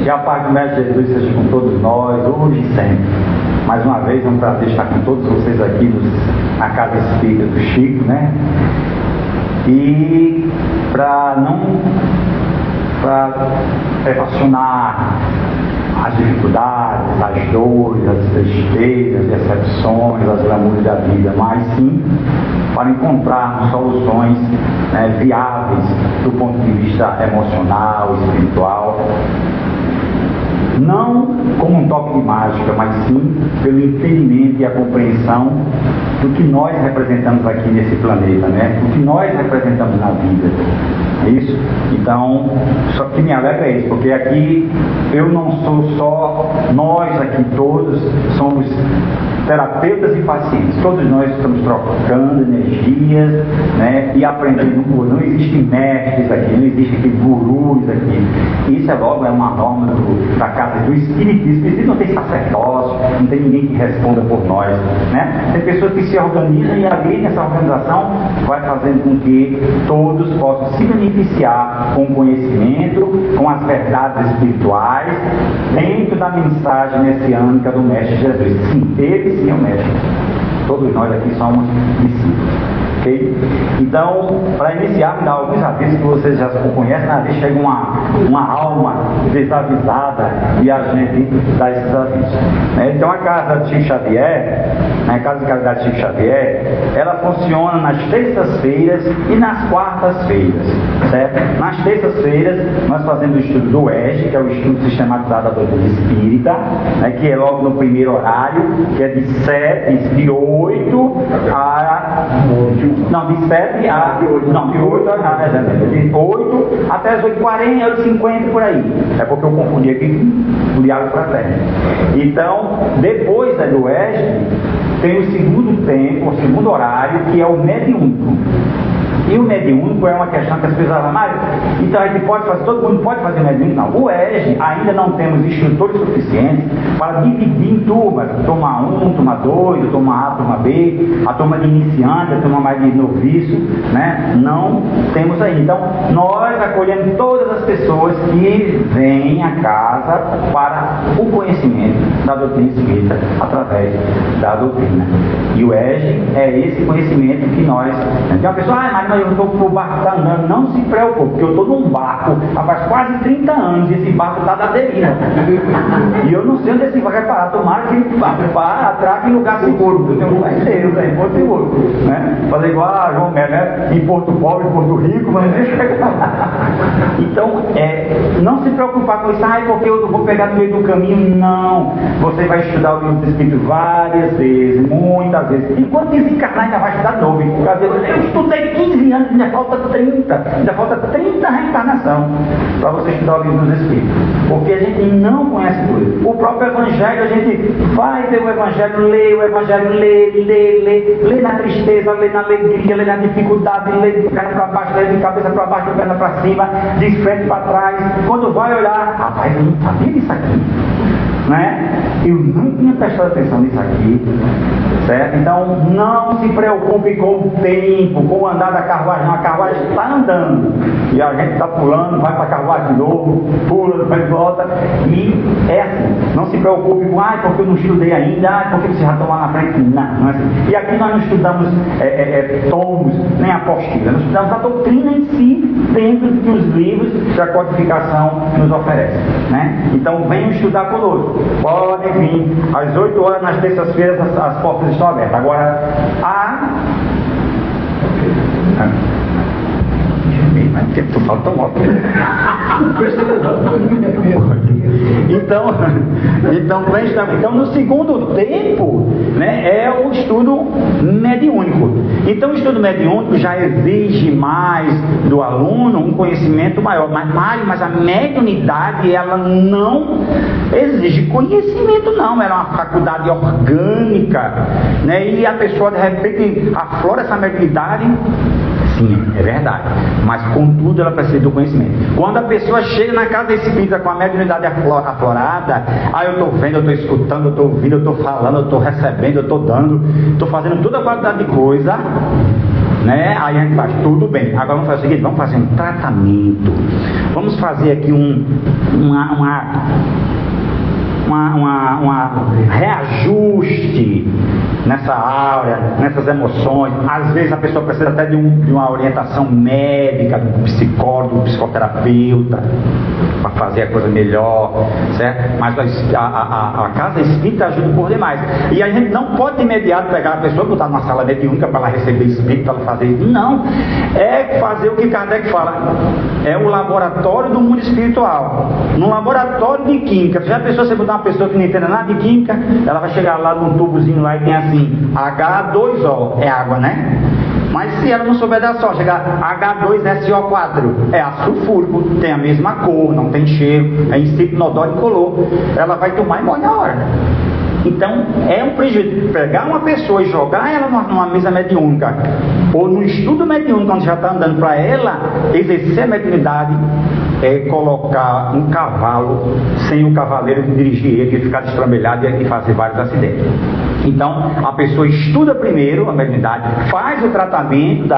Que a paz do Mestre Jesus seja com todos nós, hoje e sempre. Mais uma vez é um prazer estar com todos vocês aqui na Casa Espírita do Chico, né? E para equacionar as dificuldades, as dores, as tristezas, as decepções, as glamuras da vida, mas sim para encontrarmos soluções viáveis do ponto de vista emocional, espiritual, não como um toque de mágica, mas sim pelo entendimento e a compreensão do que nós representamos aqui nesse planeta, né? O que nós representamos na vida. É isso? Então, só que me alegra é isso, porque aqui eu não sou só, nós aqui todos somos terapeutas e pacientes. Todos nós estamos trocando energias, né? E aprendendo. Não existem mestres aqui, não existem gurus aqui. Isso é logo uma norma da casa do Espiritismo. Isso não tem sacerdócio, não tem ninguém que responda por nós, né? Tem pessoas que se organizam e ali nessa organização vai fazendo com que todos possam se beneficiar com o conhecimento, com as verdades espirituais, dentro da mensagem messiânica do Mestre Jesus. Sim, ele sim é o Mestre. Todos nós aqui somos discípulos. Okay? Então, para iniciar, me dá alguns avisos que vocês já conhecem, às vezes chega uma alma desavisada e a gente dá esses avisos. Então, a Casa de Chico Xavier, a Casa de Caridade de Chico Xavier, ela funciona nas terças-feiras e nas quartas-feiras, certo? Nas terças-feiras, nós fazemos o estudo do ESG, que é o estudo sistematizado da doutrina espírita, que é logo no primeiro horário, que é de 8 a... Não, de 7 a... Não, de 8 a... De 8 até as 8h40, 8h50, por aí. É porque eu confundi aqui o diálogo fraterno. Então, depois do ESG, tem o segundo tempo, o segundo horário, que é o mediúnico. E o mediúnico é uma questão que as pessoas falam, mas então a gente pode fazer, todo mundo pode fazer mediúnico? Não. O ESG ainda não temos instrutores suficientes para dividir em turmas, turma 1, turma 2, turma A, turma B, a turma de iniciante, a turma mais de noviço, né? Não temos ainda. Então, nós acolhemos todas as pessoas que vêm à casa para o conhecimento da doutrina espírita através da doutrina. E o ESG é esse conhecimento que nós... Então, a pessoa, mas eu estou com o barco está andando, não se preocupe, porque eu estou num barco há faz quase 30 anos e esse barco está da deriva. E eu não sei onde esse barco vai parar, tomara que atraque em lugar seguro, porque não vai ser, em Porto Seguro. Né? Fazer igual a João Melo, né? Em Porto Pobre, em Porto Rico, mas nem chegar lá. Então, não se preocupar com isso, porque eu vou pegar no meio do caminho, não. Você vai estudar o livro do Espírito várias vezes, muitas vezes. Enquanto desencarnar, ainda vai estudar de novo. Eu estudei 15 anos, ainda falta 30 reencarnação para você estudar o livro dos Espíritos, porque a gente não conhece tudo. O próprio Evangelho, a gente vai ver o Evangelho, lê na tristeza, lê na alegria, lê na dificuldade, lê de perna para baixo, lê de cabeça para baixo, de perna para cima, de frente para trás. Quando vai olhar, rapaz, eu não sabia disso aqui, né? Eu não tinha prestado atenção nisso aqui, certo? Então não se preocupe com o tempo, com o andar da carruagem. A carruagem está andando e a gente está pulando, vai para a carruagem de novo, pula, depois volta, e é assim. Não se preocupe com, porque eu não estudei ainda, porque você já está lá na frente. Não é assim. E aqui nós não estudamos tomos, nem apostila, nós estudamos a doutrina em si, dentro dos livros que a codificação nos oferece, né? Então venham estudar conosco. Podem vir às 8 horas nas terças-feiras, as portas estão abertas. Agora, mas o tempo fala tão alto. Então, no segundo tempo, né, é o estudo mediúnico. Então, o estudo mediúnico já exige mais do aluno um conhecimento maior. Mas a mediunidade, ela não exige conhecimento, não. Ela é uma faculdade orgânica, né? E a pessoa, de repente, aflora essa mediunidade Sim, é verdade. Mas, contudo, ela precisa do conhecimento. Quando a pessoa chega na casa espírita com a mediunidade aflorada, eu estou vendo, eu estou escutando, eu estou ouvindo, eu estou falando, eu estou recebendo, eu estou dando, estou fazendo toda a qualidade de coisa, né? Aí a gente faz tudo bem. Agora vamos fazer o seguinte, vamos fazer um tratamento. Vamos fazer aqui um reajuste nessa áurea, nessas emoções. Às vezes a pessoa precisa até de uma orientação médica, do psicólogo, do psicoterapeuta, para fazer a coisa melhor, certo? Mas a casa espírita ajuda por demais. E a gente não pode de imediato pegar a pessoa, botar numa sala mediúnica para ela receber espírito, para ela fazer isso. Não, é fazer o que Kardec fala, é o laboratório do mundo espiritual. No laboratório de química, já a pessoa, você botar uma pessoa que não entende nada de química, ela vai chegar lá num tubozinho lá e tem assim, H2O, é água, né? Mas se ela não souber dar só, chegar H2SO4, é ácido sulfúrico, tem a mesma cor, não tem cheiro, é insípido, inodoro e incolor, ela vai tomar e morre na hora. Então, é um prejuízo pegar uma pessoa e jogar ela numa mesa mediúnica, ou no estudo mediúnico, quando já está andando para ela, exercer a mediunidade, é colocar um cavalo sem o cavaleiro dirigir ele, ficar destrambelhado e fazer vários acidentes. Então, a pessoa estuda primeiro a mediunidade, faz o tratamento da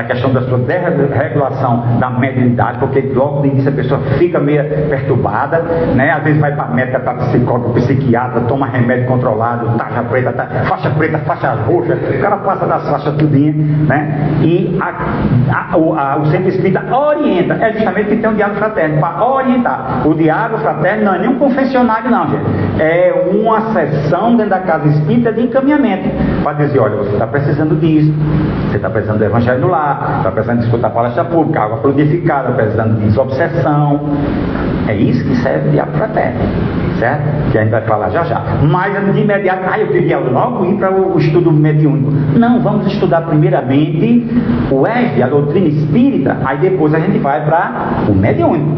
questão da sua desregulação da mediunidade, porque logo no início a pessoa fica meio perturbada, né? Às vezes vai para médica, para psicólogo, psiquiatra, toma remédio controlado, faixa preta, faixa roxa, o cara passa das faixas tudinho, né? E o centro espírita orienta, é justamente que tem um diálogo fraterno, para orientar. O diálogo fraterno não é nenhum confessionário não, gente, é uma sessão dentro da casa espírita de encaminhamento, para dizer, olha, você está precisando disso, você está precisando do evangelho no lar, está precisando de escutar a palestra pública, água fluidificada, está precisando de desobsessão. É isso que serve o diálogo fraterno, certo? Que a gente vai falar já já. Mas de imediato, eu queria logo ir para o estudo mediúnico. Não, vamos estudar primeiramente o ESD, a doutrina espírita, aí depois a gente vai para o mediúnico.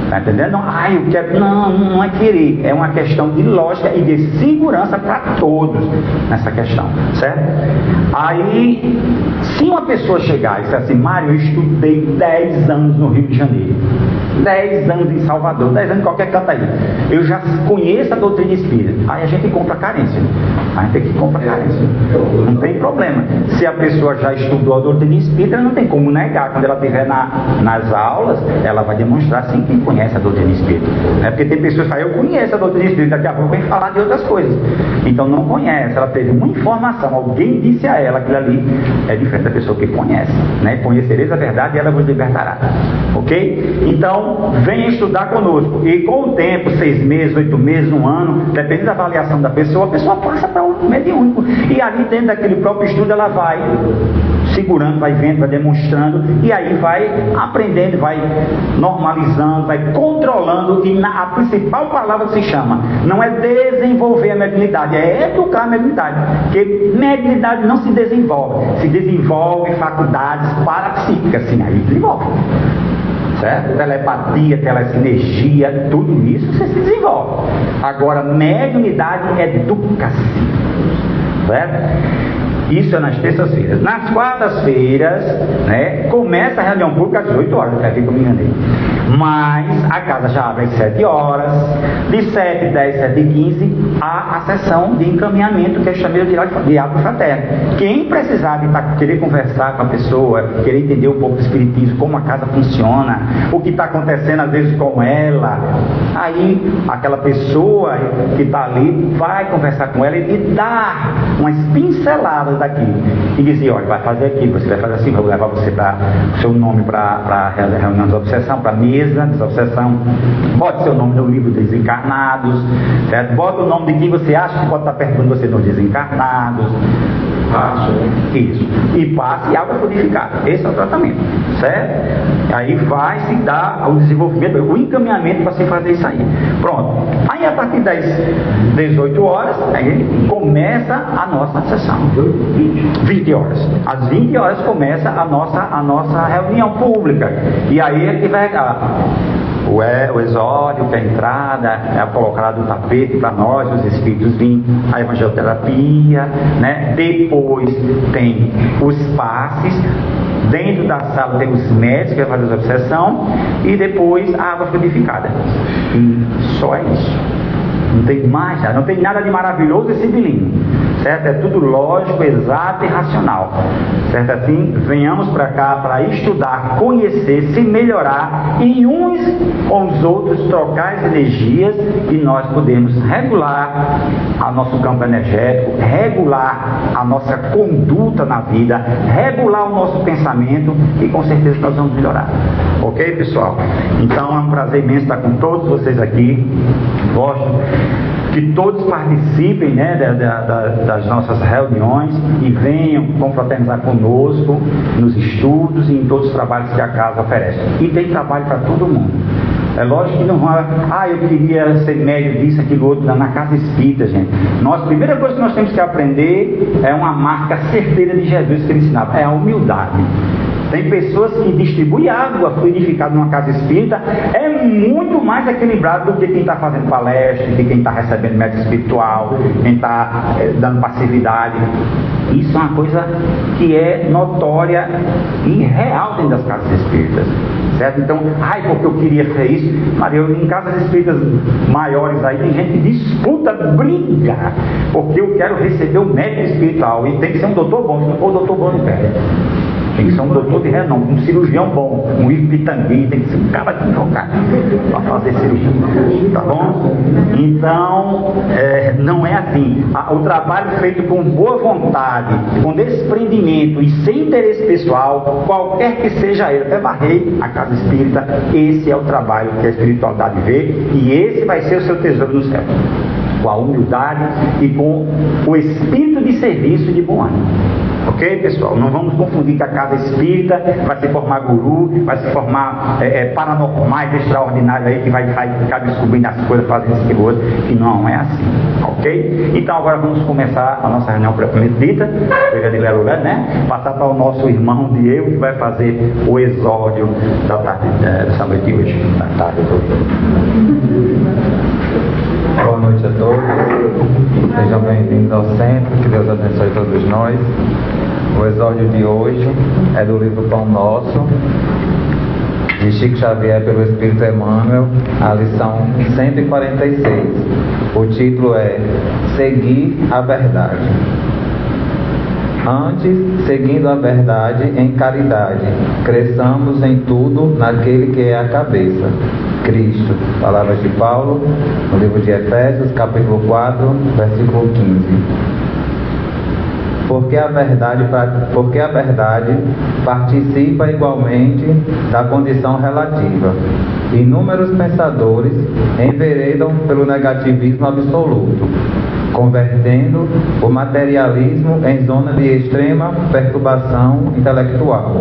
Está entendendo? Eu quero. Não é querer, é uma questão de lógica e de segurança para todos nessa questão, certo? Aí, se uma pessoa chegar e disser assim, Mário, eu estudei 10 anos no Rio de Janeiro, 10 anos em Salvador, 10 anos em qualquer canto aí, eu já conheço a doutrina espírita, aí a gente compra carência, a gente tem que comprar carência, não tem problema. Se a pessoa já estudou a doutrina espírita, não tem como negar. Quando ela estiver nas aulas, ela vai demonstrar sim que conhece a doutrina espírita, né? Porque tem pessoas que falam, eu conheço a doutrina espírita, daqui a pouco vem falar de outras coisas, então não conhece, ela teve uma informação, alguém disse a ela, aquilo ali é diferente da pessoa que conhece, né? Conhecereis a verdade e ela vos libertará, ok? Então venha estudar conosco, e com o tempo, 6 meses, 8 meses, 1 ano, dependendo da avaliação da pessoa, a pessoa passa para um mediúnico, e ali dentro daquele próprio estudo ela vai segurando, vai vendo, vai demonstrando, e aí vai aprendendo, vai normalizando, vai controlando, e a principal palavra que se chama, não é desenvolver a mediunidade, é educar a mediunidade, porque mediunidade não se desenvolve faculdades parapsíquicas, sim, aí desenvolve, certo? Telepatia, telecinergia, tudo isso você se desenvolve. Agora, mediunidade educa-se, certo? Isso é nas terças-feiras. Nas quartas-feiras, né, começa a reunião pública às 8 horas, até aqui que eu me enganei. Mas a casa já abre às 7 horas, de 7, 10, 7 e 15, há a sessão de encaminhamento, que é chamada de diálogo fraterno. Quem precisar de querer conversar com a pessoa, querer entender um pouco do espiritismo, como a casa funciona, o que está acontecendo às vezes com ela, aí aquela pessoa que está ali vai conversar com ela e dar umas pinceladas daqui e dizer, olha, vai fazer aqui, você vai fazer assim, vou levar você para o seu nome para a reunião de obsessão, para a mesa de desobsessão, bote seu nome no livro dos desencarnados, certo? Bota o nome de quem você acha que pode estar perto de você nos desencarnados, isso, e passe água fluidificada, esse é o tratamento, certo? Aí vai se dar o desenvolvimento, o encaminhamento para se fazer isso aí, pronto. Aí a partir das 18 horas, aí começa a nossa sessão, 20 horas, às 20 horas começa a nossa reunião pública, e aí é que vai o exórdio, que é a entrada, é colocado o tapete para nós, os espíritos virem, a evangeloterapia, né? Depois tem os passes. Dentro da sala tem os médicos que vão fazer a obsessão e depois a água fluidificada. E só é isso. Não tem mais nada, não tem nada de maravilhoso e civilino, certo? É tudo lógico, exato e racional, certo? Assim, venhamos para cá para estudar, conhecer, se melhorar e uns com os outros trocar as energias e nós podemos regular o nosso campo energético, regular a nossa conduta na vida, regular o nosso pensamento e com certeza nós vamos melhorar. Ok, pessoal? Então é um prazer imenso estar com todos vocês aqui. Gosto que todos participem, né, das nossas reuniões e venham confraternizar conosco nos estudos e em todos os trabalhos que a casa oferece. E tem trabalho para todo mundo. É lógico que não vai, eu queria ser médio disso, aquilo, outro, na casa espírita, gente. A primeira coisa que nós temos que aprender é uma marca certeira de Jesus que ele ensinava, é a humildade. Tem pessoas que distribuem água fluidificada numa casa espírita, é muito mais equilibrado do que quem está fazendo palestra, do que quem está recebendo médico espiritual, quem está dando passividade. Isso é uma coisa que é notória e real dentro das casas espíritas, certo? Então, porque eu queria ser isso. Maria, em casas espíritas maiores aí, tem gente que disputa, briga, porque eu quero receber um médico espiritual e tem que ser um doutor bom, se não for um doutor bom, não quero. Tem que ser um doutor de renome, um cirurgião bom, um Ipitangui, tem que ser um cara de invocado para fazer cirurgia, tá bom? Então, não é assim. O trabalho feito com boa vontade, com desprendimento e sem interesse pessoal, qualquer que seja ele, até varrei a casa espírita, esse é o trabalho que a espiritualidade vê e esse vai ser o seu tesouro no céu. Com a humildade e com o espírito de serviço e de bom ânimo. Ok, pessoal? Não vamos confundir que a casa espírita vai se formar guru, vai se formar paranormais extraordinários aí que vai ficar descobrindo as coisas, fazendo isso e outro, que não é assim. Ok? Então agora vamos começar a nossa reunião propriamente dita, né? Passar para o nosso irmão Diego, que vai fazer o exórdio da tarde, dessa noite de hoje. Da tarde de hoje. Boa noite a todos, sejam bem-vindos ao centro, que Deus abençoe todos nós. O exórdio de hoje é do livro Pão Nosso, de Chico Xavier pelo Espírito Emmanuel, a lição 146. O título é Seguir a Verdade. Antes, seguindo a verdade em caridade, cresçamos em tudo naquele que é a cabeça, Cristo. Palavras de Paulo, no livro de Efésios, capítulo 4, versículo 15. Porque a verdade participa igualmente da condição relativa. Inúmeros pensadores enveredam pelo negativismo absoluto, convertendo o materialismo em zona de extrema perturbação intelectual.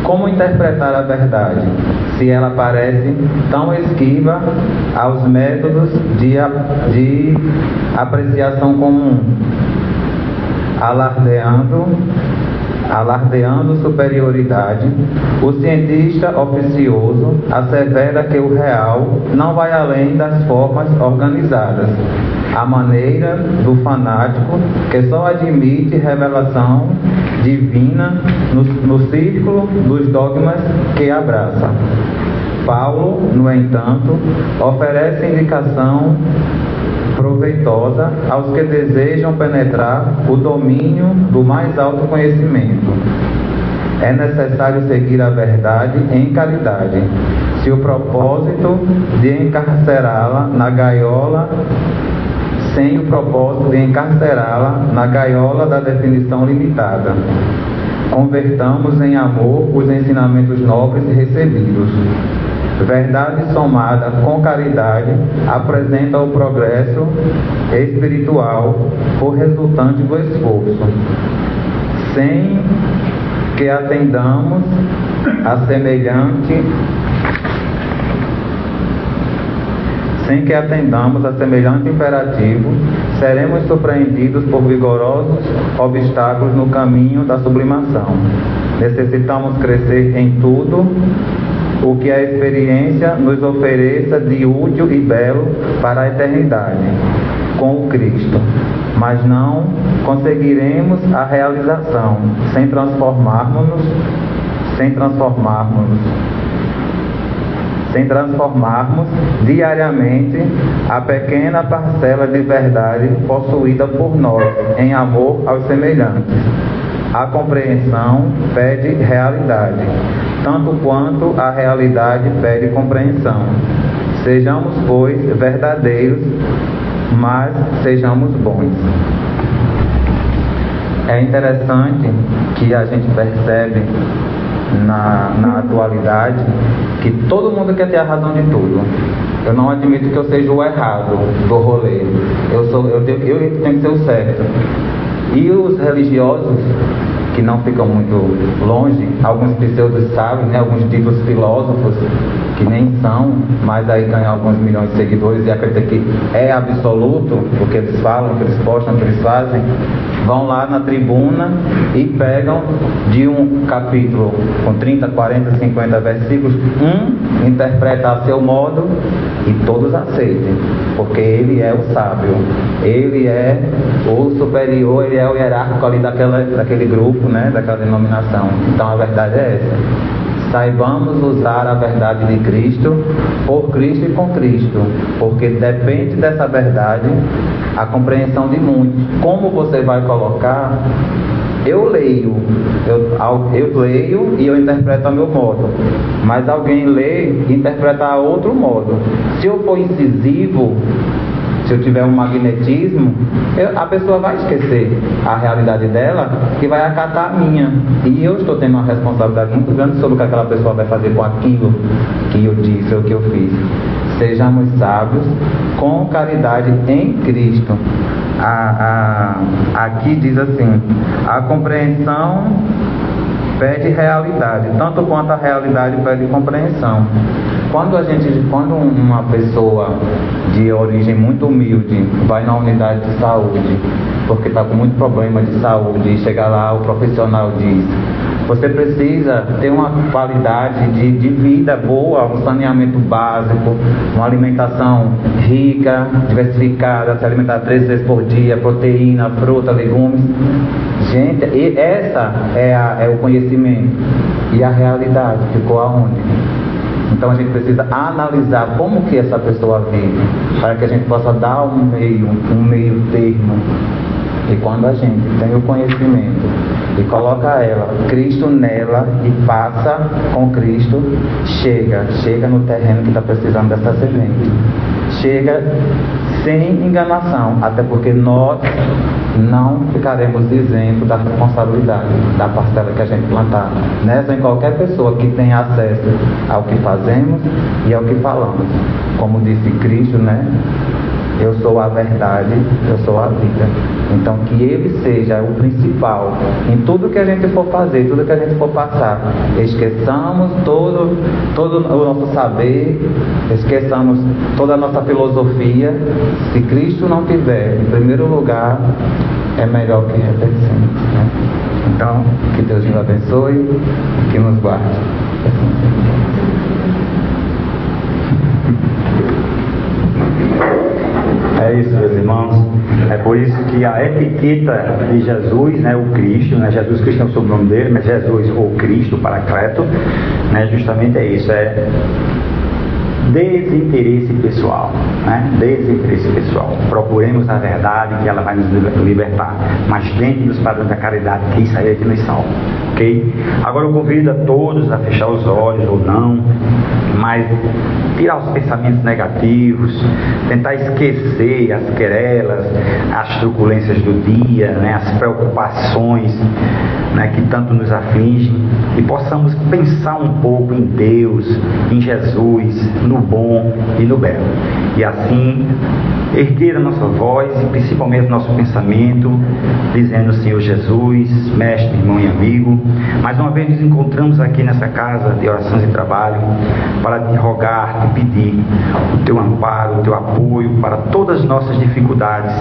Como interpretar a verdade, se ela parece tão esquiva aos métodos de apreciação comum, alardeando superioridade? O cientista oficioso assevera que o real não vai além das formas organizadas, à maneira do fanático que só admite revelação divina no círculo dos dogmas que abraça. Paulo, no entanto, oferece indicação proveitosa aos que desejam penetrar o domínio do mais alto conhecimento. É necessário seguir a verdade em caridade, se o propósito de encarcerá-la na gaiola, sem o propósito de encarcerá-la na gaiola da definição limitada. Convertamos em amor os ensinamentos nobres recebidos. Verdade somada com caridade apresenta o progresso espiritual por resultante do esforço, sem que atendamos a semelhante imperativo, seremos surpreendidos por vigorosos obstáculos no caminho da sublimação. Necessitamos crescer em tudo o que a experiência nos ofereça de útil e belo para a eternidade com o Cristo, mas não conseguiremos a realização sem transformarmos diariamente a pequena parcela de verdade possuída por nós em amor aos semelhantes. A compreensão pede realidade, tanto quanto a realidade pede compreensão. Sejamos, pois, verdadeiros, mas sejamos bons. É interessante que a gente percebe na atualidade que todo mundo quer ter a razão de tudo. Eu não admito que eu seja o errado do rolê. Eu tenho que ser o certo. E os religiosos, que não ficam muito longe, alguns pseudos sabem, né, alguns títulos filósofos, que nem são, mas aí ganham alguns milhões de seguidores e acreditam que é absoluto o que eles falam, o que eles postam, o que eles fazem, vão lá na tribuna e pegam de um capítulo com 30, 40, 50 versículos, interpreta a seu modo e todos aceitem, porque ele é o sábio, ele é o superior, ele é o hierárquico ali daquele grupo, né, daquela denominação. Então a verdade é essa. Saibamos usar a verdade de Cristo, por Cristo e com Cristo, porque depende dessa verdade a compreensão de muitos. Como você vai colocar? Eu leio e eu interpreto a meu modo, mas alguém lê e interpreta a outro modo. Se eu for incisivo, se eu tiver um magnetismo, a pessoa vai esquecer a realidade dela e vai acatar a minha. E eu estou tendo uma responsabilidade muito grande sobre o que aquela pessoa vai fazer com aquilo que eu disse ou que eu fiz. Sejamos sábios com caridade em Cristo. Aqui diz assim: a compreensão pede realidade, tanto quanto a realidade pede compreensão. Quando uma pessoa de origem muito humilde vai na unidade de saúde, porque está com muito problema de saúde, e chega lá, o profissional diz: você precisa ter uma qualidade de vida boa, um saneamento básico, uma alimentação rica, diversificada, se alimentar 3 vezes por dia, proteína, fruta, legumes. Gente, e essa é o conhecimento. E a realidade ficou aonde? Então a gente precisa analisar como que essa pessoa vive, para que a gente possa dar um meio termo. E quando a gente tem o conhecimento e coloca Cristo nela e passa com Cristo, chega no terreno que está precisando dessa semente. Chega sem enganação, até porque nós não ficaremos isentos da responsabilidade da parcela que a gente plantar. Nessa, em qualquer pessoa que tenha acesso ao que fazemos e ao que falamos. Como disse Cristo, né? Eu sou a verdade, eu sou a vida. Então que Ele seja o principal em tudo que a gente for fazer, tudo que a gente for passar. Esqueçamos todo o nosso saber, esqueçamos toda a nossa filosofia. Se Cristo não tiver em primeiro lugar, é melhor que repense, né? Então, que Deus nos abençoe e que nos guarde. É isso, meus irmãos. É por isso que a etiqueta de Jesus, né, o Cristo, né, Jesus Cristo é o sobrenome dele, mas Jesus ou Cristo, Paracleto, né, justamente é isso, é desinteresse pessoal, né? Desinteresse pessoal. Procuremos a verdade, que ela vai nos libertar, mas dentro dos padrões da caridade, que isso aí é que nos salva, ok? Agora eu convido a todos a fechar os olhos ou não, mas tirar os pensamentos negativos, tentar esquecer as querelas, as truculências do dia, né? As preocupações, né, que tanto nos afligem, e possamos pensar um pouco em Deus, em Jesus, no bom e no belo, e assim erguer a nossa voz e principalmente o nosso pensamento, dizendo: Senhor Jesus, mestre, irmão e amigo, mais uma vez nos encontramos aqui nessa casa de orações e trabalho para te rogar, te pedir o teu amparo, o teu apoio para todas as nossas dificuldades,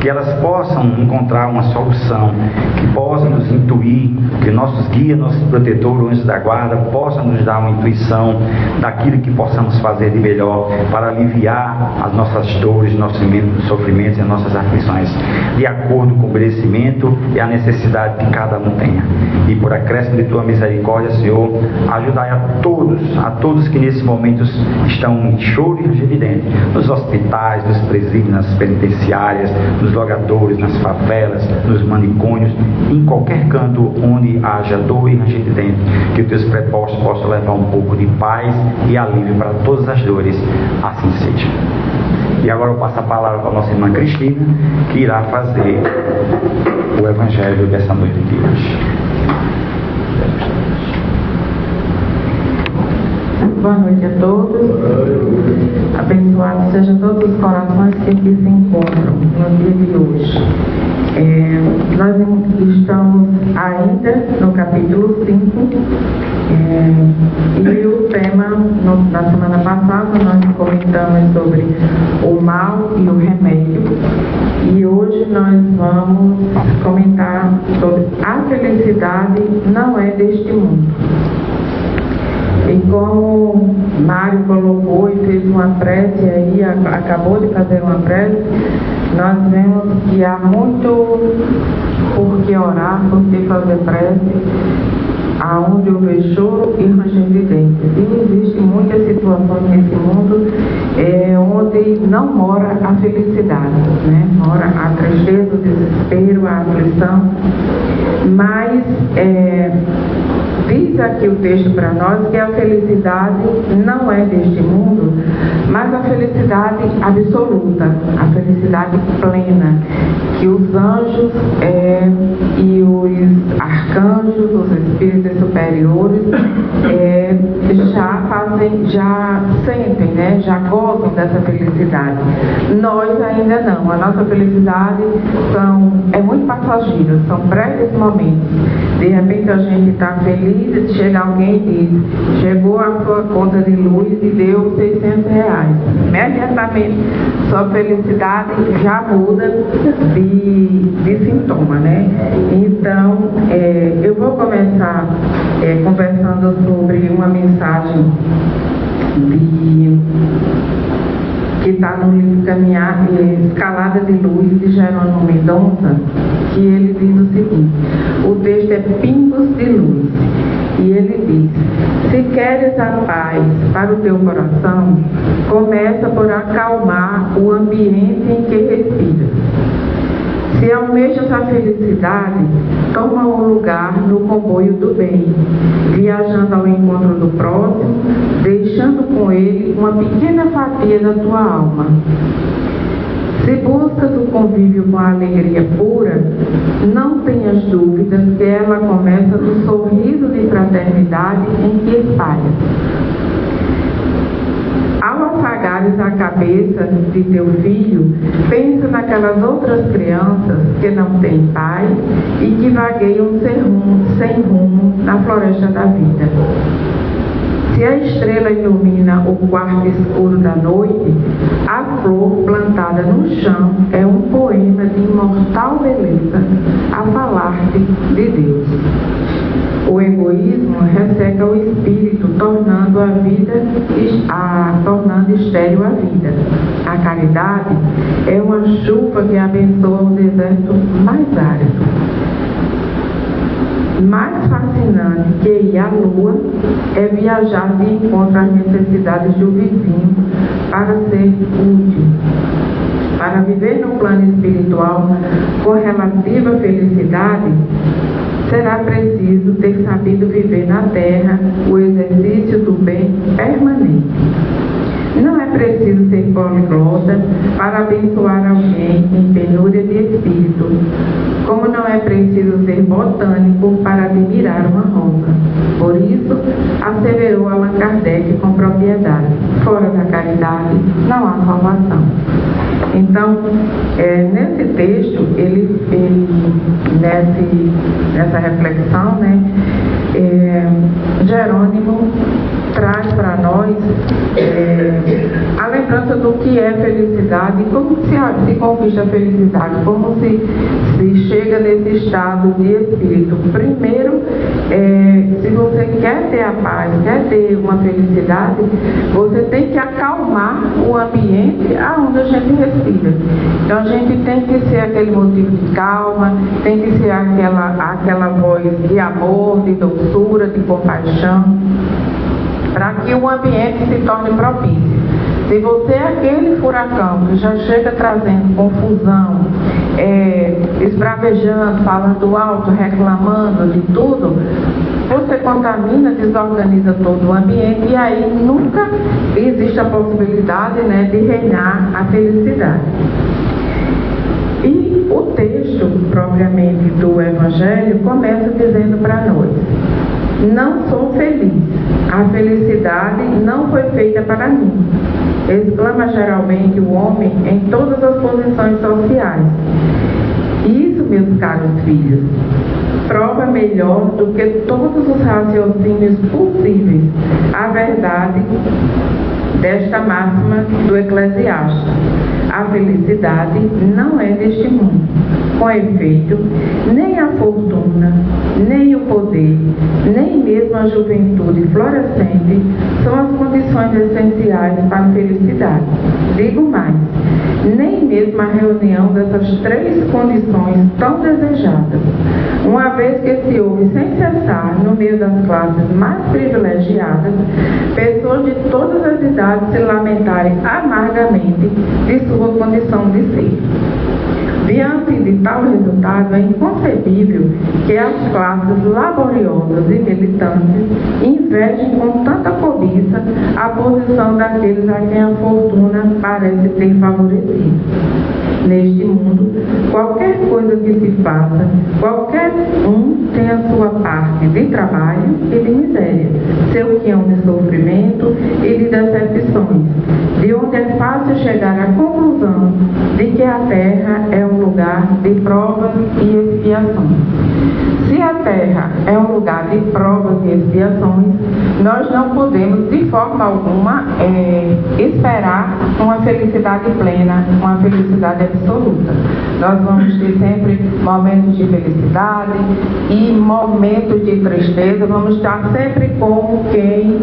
que elas possam encontrar uma solução, que possam nos intuir, que nossos guias, nossos protetores, anjos da guarda, possam nos dar uma intuição daquilo que possamos fazer de melhor para aliviar as nossas dores, nossos sofrimentos e as nossas aflições, de acordo com o merecimento e a necessidade que cada um tenha. E por acréscimo de tua misericórdia, Senhor, ajudai a todos que nesse momento estão em choro e ranger de dente, nos hospitais, nos presídios, nas penitenciárias, nos logadores, nas favelas, nos manicômios, em qualquer canto onde haja dor e ranger de dente, que os teus prepostos possam levar um pouco de paz e alívio para todas as dores, assim seja. E agora eu passo a palavra para a nossa irmã Cristina, que irá fazer o evangelho dessa noite de hoje. Boa noite a todos. Abençoados sejam todos os corações que aqui se encontram no dia de hoje. Nós estamos ainda no capítulo 5 e o tema, na semana passada, nós comentamos sobre o mal e o remédio, e hoje nós vamos comentar sobre a felicidade não é deste mundo. E como Mário colocou e fez uma prece aí, acabou de fazer uma prece, nós vemos que há muito por que orar, por que fazer prece, aonde houver choro e ranger de dentes. E existem muitas situações nesse mundo onde não mora a felicidade, né? Mora a tristeza, o desespero, a aflição, mas diz aqui o texto para nós que a felicidade não é deste mundo, mas a felicidade absoluta, a felicidade plena, que os anjos e os arcanjos, os espíritos superiores já sentem, né? Já gozam dessa felicidade. Nós ainda não. A nossa felicidade é muito passageira, são breves momentos. De repente a gente está feliz, chega alguém e diz: chegou a sua conta de luz e deu R$600. Imediatamente sua felicidade já muda de sintoma, né? Então eu vou começar conversando sobre uma mensagem que está no livro Escalada de Luz, de Jerônimo Mendonça, que ele diz o seguinte: o texto é Pingos de Luz, e ele diz: se queres a paz para o teu coração, começa por acalmar o ambiente em que respiras. Se almejas a felicidade, toma um lugar no comboio do bem, viajando ao encontro do próximo, deixando com ele uma pequena fatia da tua alma. Se buscas o convívio com a alegria pura, não tenhas dúvidas que ela começa no sorriso de fraternidade em que espalhas. Ao afagares a cabeça de teu filho, pensa naquelas outras crianças que não têm pai e que vagueiam sem rumo na floresta da vida. Se a estrela ilumina o quarto escuro da noite, a flor plantada no chão é um poema de imortal beleza a falar-te de Deus. O egoísmo resseca o espírito, tornando estéril a vida. A caridade é uma chuva que abençoa o deserto mais árido. Mais fascinante que ir à lua é viajar de encontro às necessidades do vizinho para ser útil. Para viver no plano espiritual com relativa felicidade, será preciso ter sabido viver na terra o exercício do bem permanente. Não é preciso ser poliglota para abençoar alguém em penúria de espírito, como não é preciso ser botânico para admirar uma rosa. Por isso, asseverou Allan Kardec com propriedade: fora da caridade não há salvação. Então, nesse texto, nessa reflexão, né, Jerônimo traz para nós importância do que é felicidade, como se conquista a felicidade, como se chega nesse estado de espírito. Primeiro, se você quer ter a paz, quer ter uma felicidade, você tem que acalmar o ambiente aonde a gente respira. Então a gente tem que ser aquele motivo de calma, tem que ser aquela voz de amor, de doçura, de compaixão, para que o ambiente se torne propício. Se você é aquele furacão que já chega trazendo confusão, esbravejando, falando alto, reclamando de tudo, você contamina, desorganiza todo o ambiente e aí nunca existe a possibilidade, né, de reinar a felicidade. E o texto propriamente do Evangelho começa dizendo para nós: não sou feliz, a felicidade não foi feita para mim, exclama geralmente o homem em todas as posições sociais. Isso, meus caros filhos, prova melhor do que todos os raciocínios possíveis a verdade desta máxima do Eclesiastes: a felicidade não é deste mundo. Com efeito, nem a fortuna, nem o poder, nem mesmo a juventude florescente são as condições essenciais para a felicidade. Digo mais, nem mesmo a reunião dessas três condições tão desejadas, uma vez que se ouve sem cessar, no meio das classes mais privilegiadas, pessoas de todas as idades se lamentarem amargamente de sua condição de ser. Diante de tal resultado, é inconcebível que as classes laboriosas e militantes invejem com tanta cobiça a posição daqueles a quem a fortuna parece ter favorecido. Neste mundo, qualquer coisa que se faça, qualquer um tem a sua parte de trabalho e de miséria, seu quinhão de sofrimento e de decepções, de onde é fácil chegar à conclusão de que a terra é um lugar de provas e expiações. Se a terra é um lugar de provas e expiações, nós não podemos de forma alguma esperar uma felicidade plena, uma felicidade absoluta. Nós vamos ter sempre momentos de felicidade e momentos de tristeza, vamos estar sempre como quem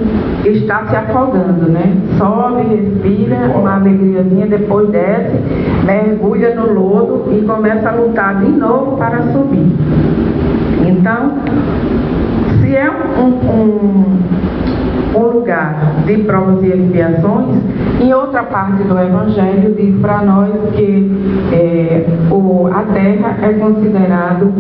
está se afogando, né? Sobe, respira, uma alegriazinha, depois desce, mergulha no lodo e começa a lutar de novo para subir. Então, se é um lugar de provas e expiações, em outra parte do Evangelho diz para nós que a terra é considerado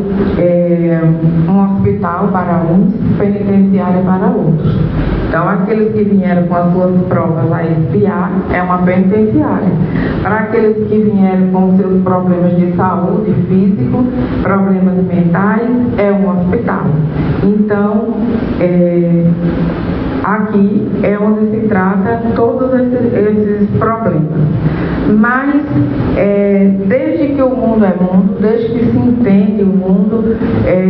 um hospital para uns, penitenciária para outros. Então, aqueles que vieram com as suas provas a expiar é uma penitenciária. Para aqueles que vieram com seus problemas de saúde físico, problemas mentais, é um hospital. Então, aqui é onde se trata todos esses problemas. Mas, desde que o mundo é mundo, desde que se entende o mundo,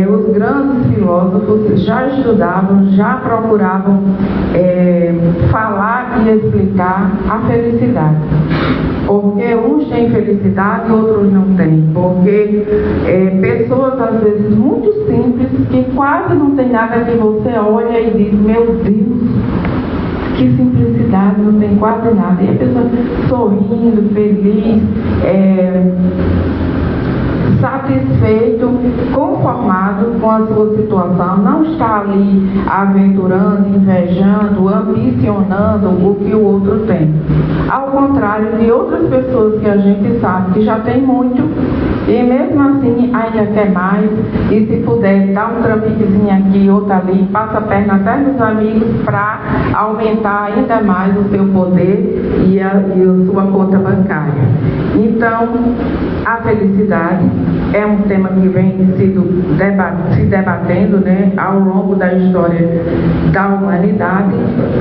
os grandes filósofos já estudavam, já procuravam falar e explicar a felicidade. Porque uns têm felicidade e outros não têm. Porque pessoas, às vezes, muito simples, que quase não tem nada, que você olha e diz: meu Deus, que simplicidade, não tem quase nada. E a pessoa sorrindo, feliz, satisfeito, conformado com a sua situação, não está ali aventurando, invejando, ambicionando o que o outro tem. Ao contrário de outras pessoas que a gente sabe que já tem muito e mesmo assim ainda quer mais, e se puder dar um trampiquezinho aqui, outro ali, passa a perna até nos amigos para aumentar ainda mais o seu poder e a sua conta bancária. Então, a felicidade é um tema que vem se debatendo, né, ao longo da história da humanidade,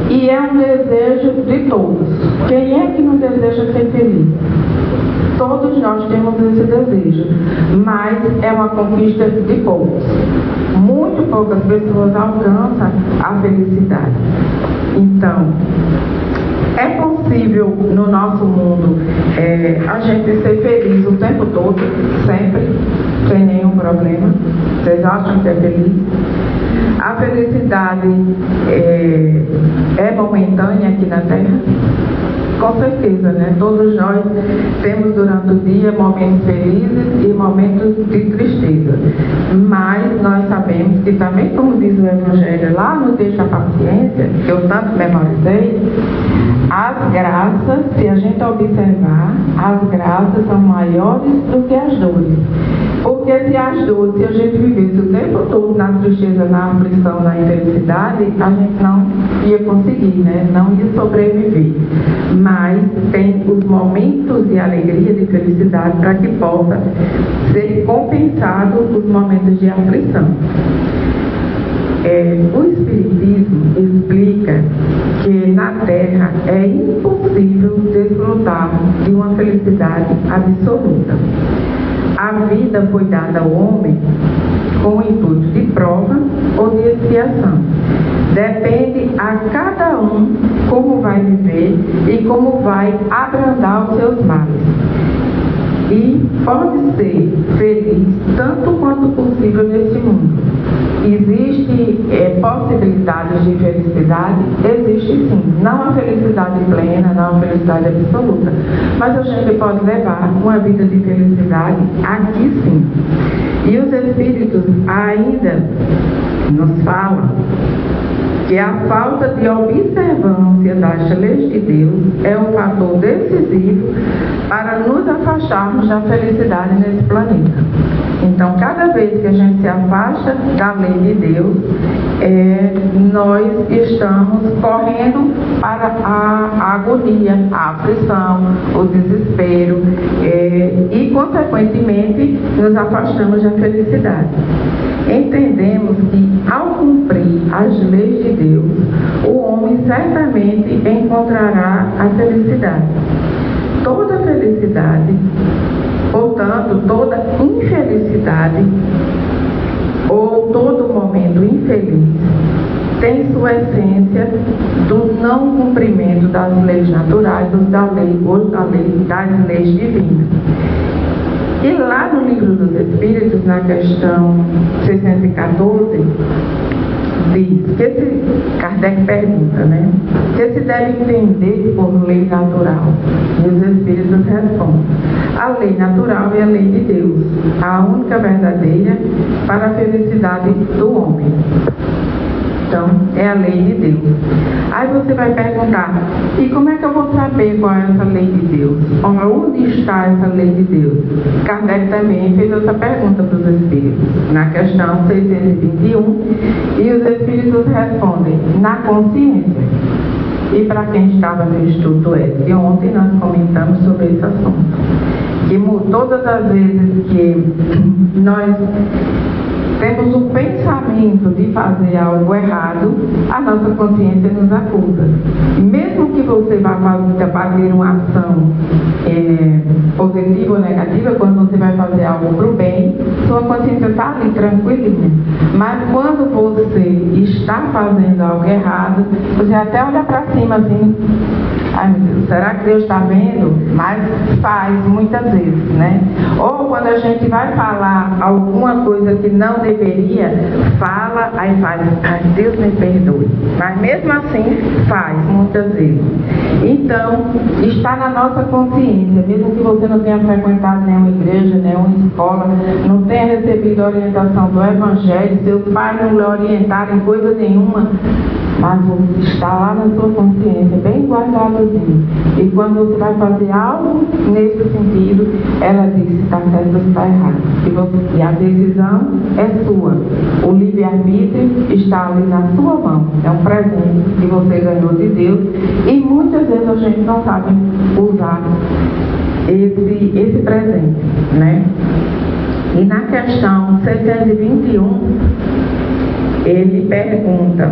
e é um desejo de todos. Quem é que não deseja ser feliz? Todos nós temos esse desejo, mas é uma conquista de poucos. Muito poucas pessoas alcançam a felicidade. Então, é possível possível no nosso mundo a gente ser feliz o tempo todo, sempre, sem nenhum problema? Vocês acham que é feliz? A felicidade é momentânea aqui na Terra? Com certeza, né? Todos nós temos durante o dia momentos felizes e momentos de tristeza. Mas nós sabemos que também, como diz o Evangelho lá no texto da paciência, que eu tanto memorizei, as graças, se a gente observar, as graças são maiores do que as dores. Porque se as dores, se a gente vivesse o tempo todo na tristeza, na aflição, na infelicidade, a gente não ia conseguir, né? Não ia sobreviver. Mas tem os momentos de alegria, de felicidade, para que possa ser compensado os momentos de aflição. O Espiritismo explica que na Terra é impossível desfrutar de uma felicidade absoluta. A vida foi dada ao homem com o intuito de prova ou de expiação. Depende a cada um como vai viver e como vai abrandar os seus males. E pode ser feliz tanto quanto possível neste mundo. Existe possibilidades de felicidade? Existe sim. Não a felicidade plena, não a felicidade absoluta. Mas a gente pode levar uma vida de felicidade aqui sim. E os Espíritos ainda nos falam que a falta de observância das leis de Deus é um fator decisivo para nos afastarmos da felicidade nesse planeta. Então, cada vez que a gente se afasta da lei de Deus, nós estamos correndo para a agonia, a aflição, o desespero e, consequentemente, nos afastamos da felicidade. Entendemos que, ao cumprir as leis de Deus, o homem certamente encontrará a felicidade. Toda felicidade, portanto, toda infelicidade ou todo momento infeliz tem sua essência do não cumprimento das leis naturais ou das leis divinas. E lá no Livro dos Espíritos, na questão 614, diz que Kardec pergunta, né? Que se deve entender por lei natural? E os Espíritos respondem: a lei natural é a lei de Deus, a única verdadeira para a felicidade do homem. Então, é a lei de Deus. Aí você vai perguntar: e como é que eu vou saber qual é essa lei de Deus? Onde está essa lei de Deus? Kardec também fez essa pergunta para os Espíritos, na questão 621, e os Espíritos respondem: na consciência. E para quem estava no estudo de ontem, nós comentamos sobre esse assunto. Que todas as vezes que nós temos o pensamento de fazer algo errado, a nossa consciência nos acusa. Mesmo que você vá fazer uma ação positiva ou negativa, quando você vai fazer algo para o bem, sua consciência está ali tranquilinha. Mas quando você está fazendo algo errado, você até olha para cima assim: ai meu Deus, será que Deus está vendo? Mas faz muitas vezes, né? Ou quando a gente vai falar alguma coisa que não deveria, fala, aí faz: ai, Deus me perdoe. Mas mesmo assim faz muitas vezes. Então, está na nossa consciência, mesmo que você não tenha frequentado nenhuma igreja, nenhuma escola, não tenha recebido a orientação do Evangelho, seus pais não lhe orientaram em coisa nenhuma, mas está lá na sua consciência, bem guardadozinho. E quando você vai fazer algo nesse sentido, ela diz se está certo ou se está errado. E a decisão é sua. O livre-arbítrio está ali na sua mão. É um presente que você ganhou de Deus. E muitas vezes a gente não sabe usar esse presente, né? E na questão 621, ele pergunta: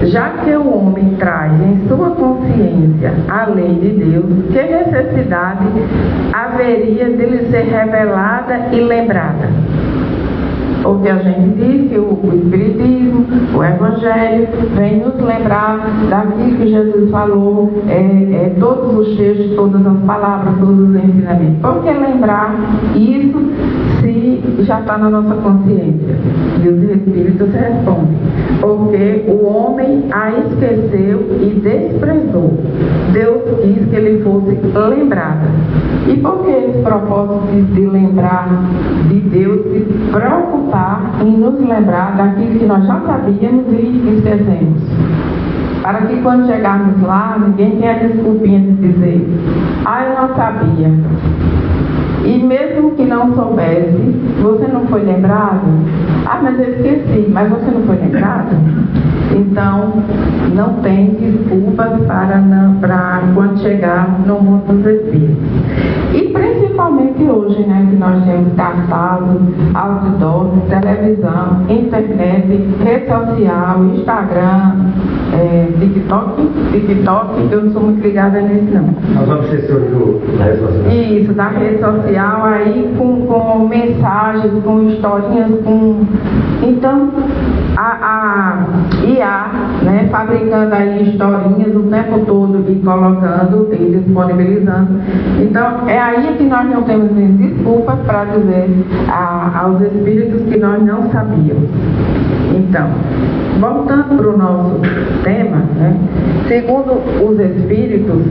já que o homem traz em sua consciência a lei de Deus, que necessidade haveria de lhe ser revelada e lembrada? Porque a gente diz que o Espiritismo, o Evangelho, vem nos lembrar daquilo que Jesus falou, todos os textos, todas as palavras, todos os ensinamentos. Por que lembrar isso se já está na nossa consciência? E os Espíritos respondem: porque o homem a esqueceu e desprezou. Deus quis que ele fosse lembrado. E por que esse propósito de lembrar de Deus, se preocupar em nos lembrar daquilo que nós já sabíamos e esquecemos? Para que quando chegarmos lá, ninguém tenha desculpinha de dizer: eu não sabia. E mesmo que não soubesse, você não foi lembrado? Mas eu esqueci, mas você não foi lembrado? Então, não tem desculpas para quando chegar no mundo dos espíritos. E principalmente hoje, né, que nós temos cartazes, outdoor, televisão, internet, rede social, Instagram, TikTok, eu não sou muito ligada nisso não. Nós vamos ser da rede social. Isso, da rede social, aí com mensagens, com historinhas, Então, a IA, né, fabricando aí historinhas o tempo todo e colocando e disponibilizando. Então, é aí que nós não temos desculpas para dizer aos espíritos que nós não sabíamos. Então, voltando para o nosso tema, né, segundo os espíritos,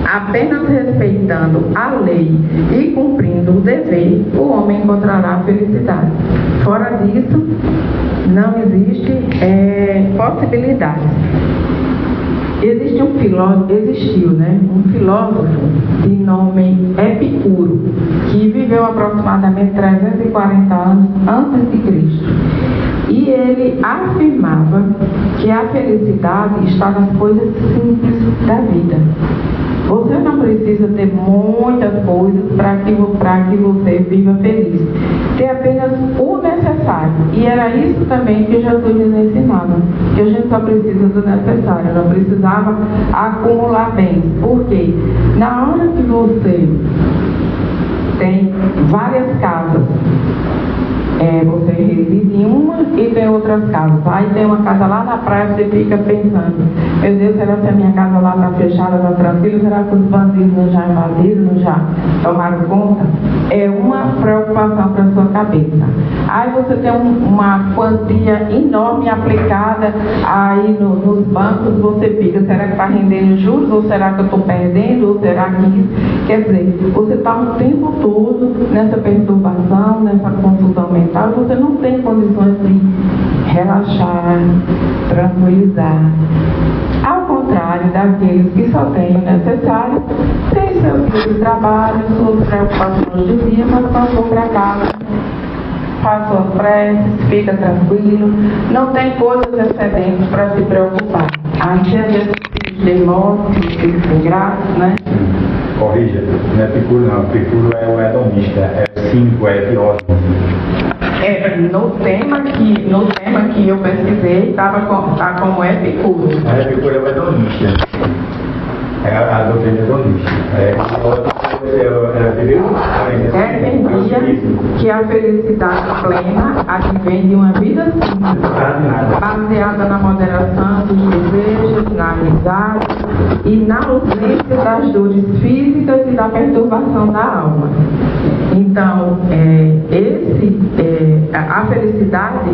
apenas respeitando a lei e cumprindo o dever, o homem encontrará a felicidade. Fora disso, não existe possibilidade. Existiu, um filósofo de nome Epicuro, que viveu aproximadamente 340 anos antes de Cristo. E ele afirmava que a felicidade está nas coisas simples da vida. Você não precisa ter muitas coisas para que você viva feliz. Ter apenas o necessário. E era isso também que Jesus nos ensinava. Que a gente só precisa do necessário. Não precisava acumular bens. Por quê? Na hora que você tem várias casas, você reside em uma e tem outras casas. Aí tem uma casa lá na praia, você fica pensando: meu Deus, será que a minha casa lá está fechada, está tranquila? Será que os bandidos não já invadiram, não já tomaram conta? É uma preocupação para a sua cabeça. Aí você tem uma quantia enorme aplicada aí nos bancos, você fica: será que está rendendo juros? Ou será que eu estou perdendo? Ou será que isso? Quer dizer, você está o tempo todo nessa perturbação, nessa confusão mental. Você não tem condições de relaxar, tranquilizar. Ao contrário daqueles que só têm o necessário, têm seu dia de trabalho, suas preocupações do dia, mas passou para casa, faz suas preces, fica tranquilo, não tem coisas excedentes para se preocupar. Aí tem esses teimosos, esses ingratos, né? Corrija, não é Epicuro não, Epicuro é o hedonista, é o cínico, é etiótico. No tema que eu pesquisei, tá como Epicuro. A Epicuro é o hedonista. É a doutrina hedonista. Defendia que a felicidade plena advém de uma vida simples, baseada na moderação dos desejos, na amizade e na ausência das dores físicas e da perturbação da alma. Então, a felicidade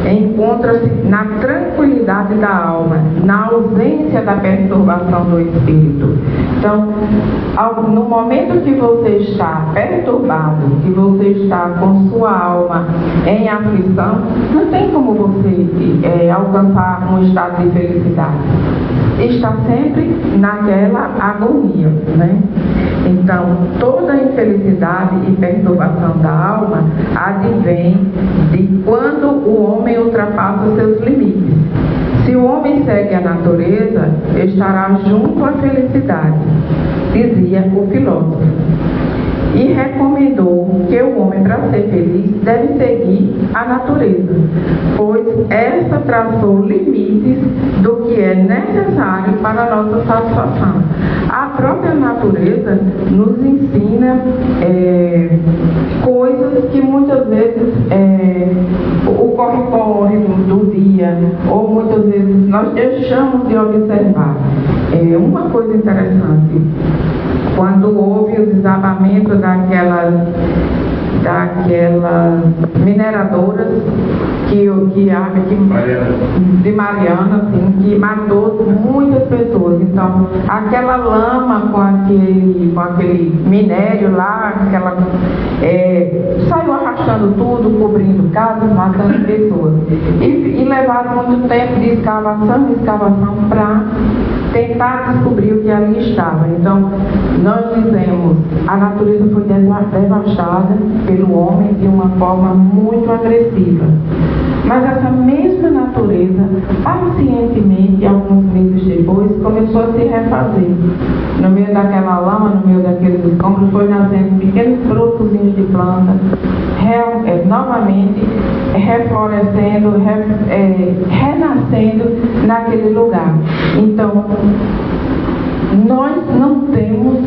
encontra-se na tranquilidade da alma, na ausência da perturbação do espírito. Então, no momento que você está perturbado, que você está com sua alma em aflição, não tem como você alcançar um estado de felicidade. Está sempre naquela agonia, né? Então, toda infelicidade e perturbação da alma advém de quando o homem ultrapassa os seus limites. Se o homem segue a natureza, estará junto à felicidade, dizia o filósofo. E recomendou que o homem, para ser feliz, deve seguir a natureza, pois essa traçou limites do que é necessário para a nossa satisfação. A própria natureza nos ensina coisas coisas que muitas vezes o corre-corre do dia, ou muitas vezes nós deixamos de observar. Uma coisa interessante, quando houve o desabamento daquelas mineradoras de Mariana, assim, que matou muitas pessoas. Então, aquela lama com aquele minério lá, saiu arrastando tudo, cobrindo casas, matando pessoas. E levaram muito tempo de escavação para tentar descobrir o que ali estava. Então, nós dizemos, a natureza foi devastada pelo homem de uma forma muito agressiva. Mas essa mesma natureza, pacientemente, alguns meses depois, começou a se refazer. No meio daquela lama, no meio daqueles escombros, foi nascendo pequenos brotozinhos de planta, novamente reflorescendo, renascendo naquele lugar. Então, nós não temos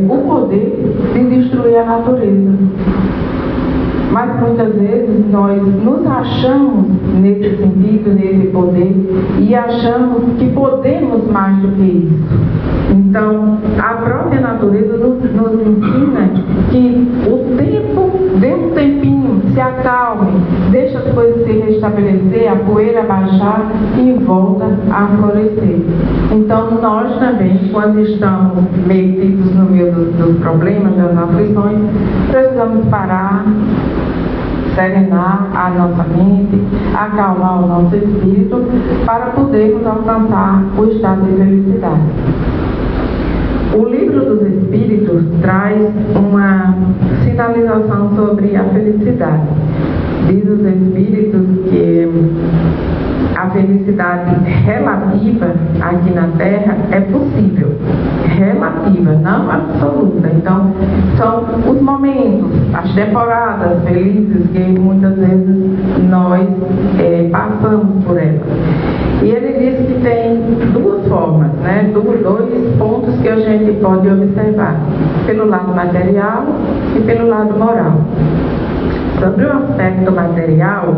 o poder de destruir a natureza. Mas muitas vezes nós nos achamos nesse sentido, nesse poder, e achamos que podemos mais do que isso. Então, a própria natureza nos ensina que o tempo, dê um tempinho, se acalme, deixa as coisas se restabelecer, a poeira baixar e volta a florescer. Então, nós também, quando estamos metidos no meio dos problemas, das aflições, precisamos parar, serenar a nossa mente, acalmar o nosso espírito, para podermos alcançar o estado de felicidade. O livro dos Espíritos traz uma sinalização sobre a felicidade. Diz os Espíritos que a felicidade relativa aqui na Terra é possível. Relativa, não absoluta. Então, são os momentos, as temporadas felizes que muitas vezes nós passamos por elas. E ele diz que tem duas formas, né? Dois pontos que a gente pode observar, pelo lado material e pelo lado moral. Sobre o aspecto material,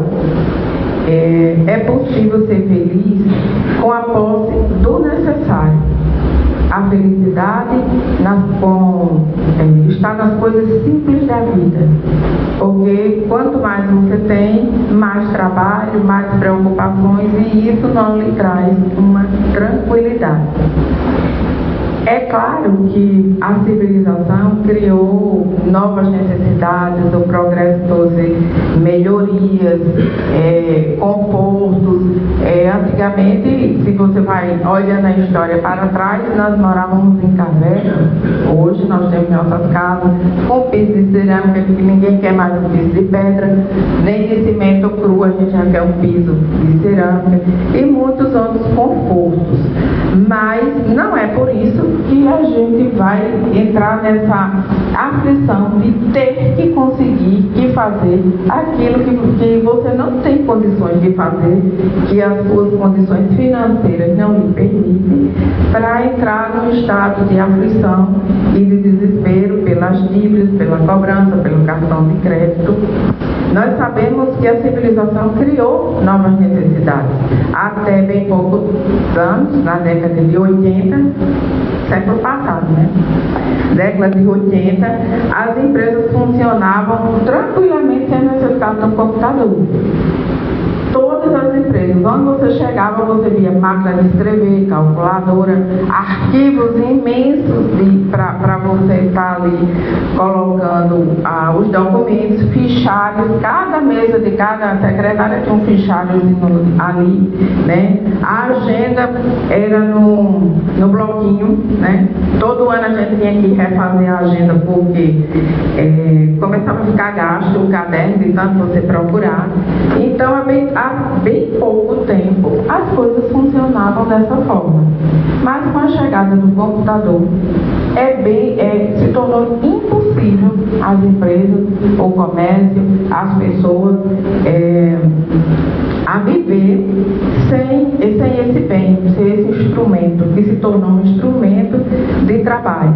é possível ser feliz com a posse do necessário. A felicidade está nas coisas simples da vida. Porque quanto mais você tem, mais trabalho, mais preocupações, e isso não lhe traz uma tranquilidade. É claro que a civilização criou novas necessidades, o progresso trouxe melhorias, confortos. Antigamente, se você vai olhando a história para trás, nós morávamos em cavernas. Hoje nós temos nossas casas com piso de cerâmica, que ninguém quer mais um piso de pedra, nem de cimento cru, a gente já quer um piso de cerâmica, e muitos outros confortos. Mas não é por isso que a gente vai entrar nessa aflição de ter que conseguir fazer aquilo que você não tem condições de fazer, que as suas condições financeiras não lhe permitem, para entrar num estado de aflição e de desespero pelas dívidas, pela cobrança, pelo cartão de crédito. Nós sabemos que a civilização criou novas necessidades. Até bem poucos anos, na década de 80, século passado, né? Década de 80, as empresas funcionavam tranquilamente sem necessidade de um computador. Todas as empresas, onde você chegava, você via máquina de escrever, calculadora, arquivos imensos para você estar ali colocando os documentos, fichários. Cada mesa de cada secretária tinha um fichário ali, né? A agenda era no bloquinho, né? Todo ano a gente tinha que refazer a agenda porque começava a ficar gasto o caderno de tanto você procurar. Então, há bem pouco tempo as coisas funcionavam dessa forma. Mas com a chegada do computador, se tornou impossível as empresas, o comércio, as pessoas a viver sem esse bem, sem esse instrumento, que se tornou um instrumento de trabalho.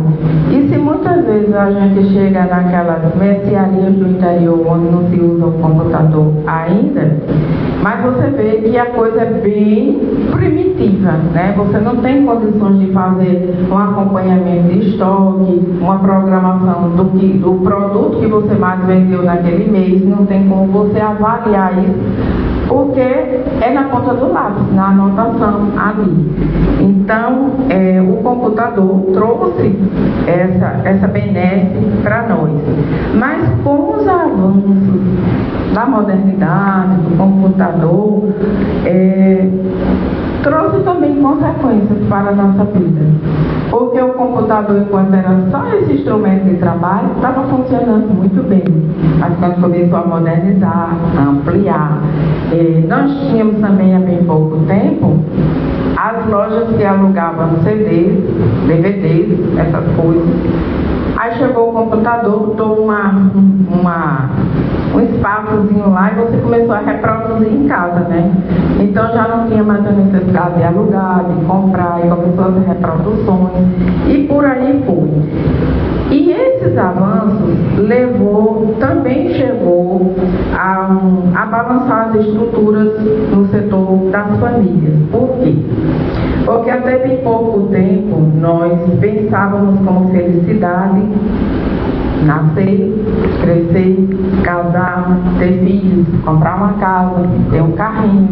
E se muitas vezes vezes a gente chega naquelas mercearias do interior onde não se usa o computador ainda, mas você vê que a coisa é bem primitiva, né? Você não tem condições de fazer um acompanhamento de estoque, uma programação do produto que você mais vendeu naquele mês, não tem como você avaliar isso, porque é na ponta do lápis, na anotação ali. Então, o computador trouxe essa benesse para nós. Mas com os avanços da modernidade, do computador, trouxe também consequências para a nossa vida. Porque o computador, enquanto era só esse instrumento de trabalho, estava funcionando muito bem. Mas quando começou a modernizar, a ampliar, nós tínhamos também há bem pouco tempo as lojas que alugavam CDs, DVDs, essas coisas. Aí chegou o computador, botou um espaçozinho lá e você começou a reproduzir em casa, né? Então já não tinha mais a necessidade de alugar, de comprar, e começou a ter reproduções, e por aí foi. E esses avanços também chegou a balançar as estruturas no setor das famílias. Por quê? Porque até bem pouco tempo nós pensávamos como felicidade nascer, crescer, casar, ter filhos, comprar uma casa, ter um carrinho,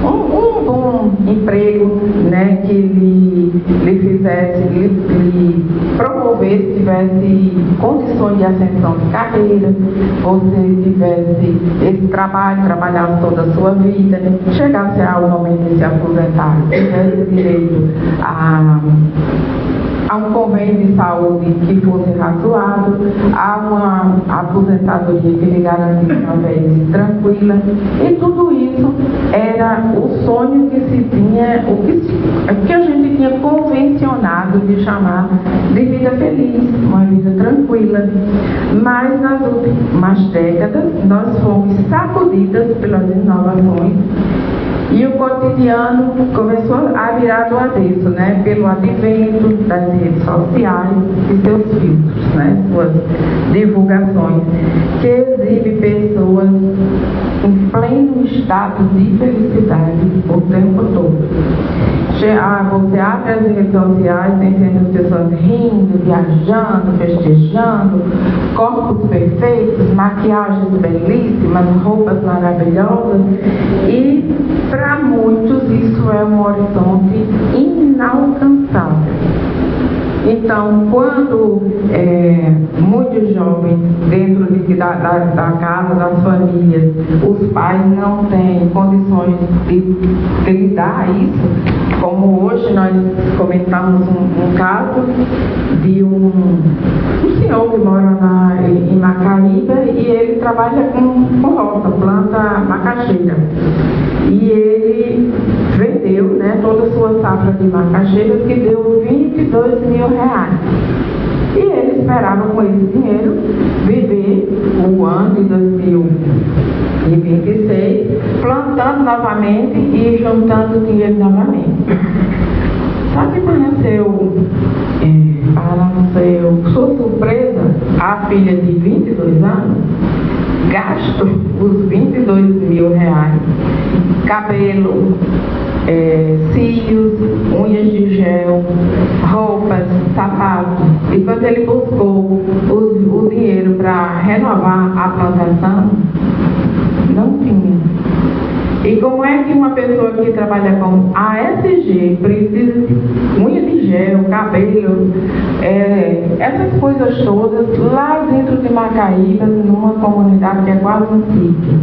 um bom emprego, né, que lhe promovesse, tivesse condições de ascensão de carreira, você tivesse esse trabalho, trabalhasse toda a sua vida, né, chegasse ao momento de se aposentar, tivesse direito a um convênio de saúde que fosse razoável, a uma aposentadoria que lhe garantisse uma velhice tranquila, e tudo isso era o sonho que se tinha, que a gente tinha convencionado de chamar de vida feliz, uma vida tranquila. Mas nas últimas décadas nós fomos sacudidas pelas inovações e o cotidiano começou a virar do avesso, né? Pelo advento das redes sociais e seus filtros, né? Suas divulgações, que exibe pessoas em pleno estado de felicidade o tempo todo. Você abre as redes sociais, tem sempre as pessoas rindo, viajando, festejando, corpos perfeitos, maquiagens belíssimas, roupas maravilhosas, e para muitos isso é um horizonte inalcançável. Então, quando muitos jovens dentro da casa, das famílias, os pais não têm condições de lidar isso, como hoje nós comentamos um caso de um senhor que mora em Macaíba, e ele trabalha com roça, planta macaxeira. E ele vendeu, né, toda a sua safra de macaxeiras, que deu R$22 mil. E ele esperava com esse dinheiro viver o ano de 2026, plantando novamente e juntando dinheiro novamente. Só que para sua surpresa, a filha de 22 anos gastou os R$22 mil, cabelo, cílios, unhas de gel, roupas, sapatos. E quando ele buscou o dinheiro para renovar a plantação, não tinha. E como é que uma pessoa que trabalha com ASG precisa de unha de gel, cabelo, essas coisas todas lá dentro de Macaíba, numa comunidade que é quase um sítio?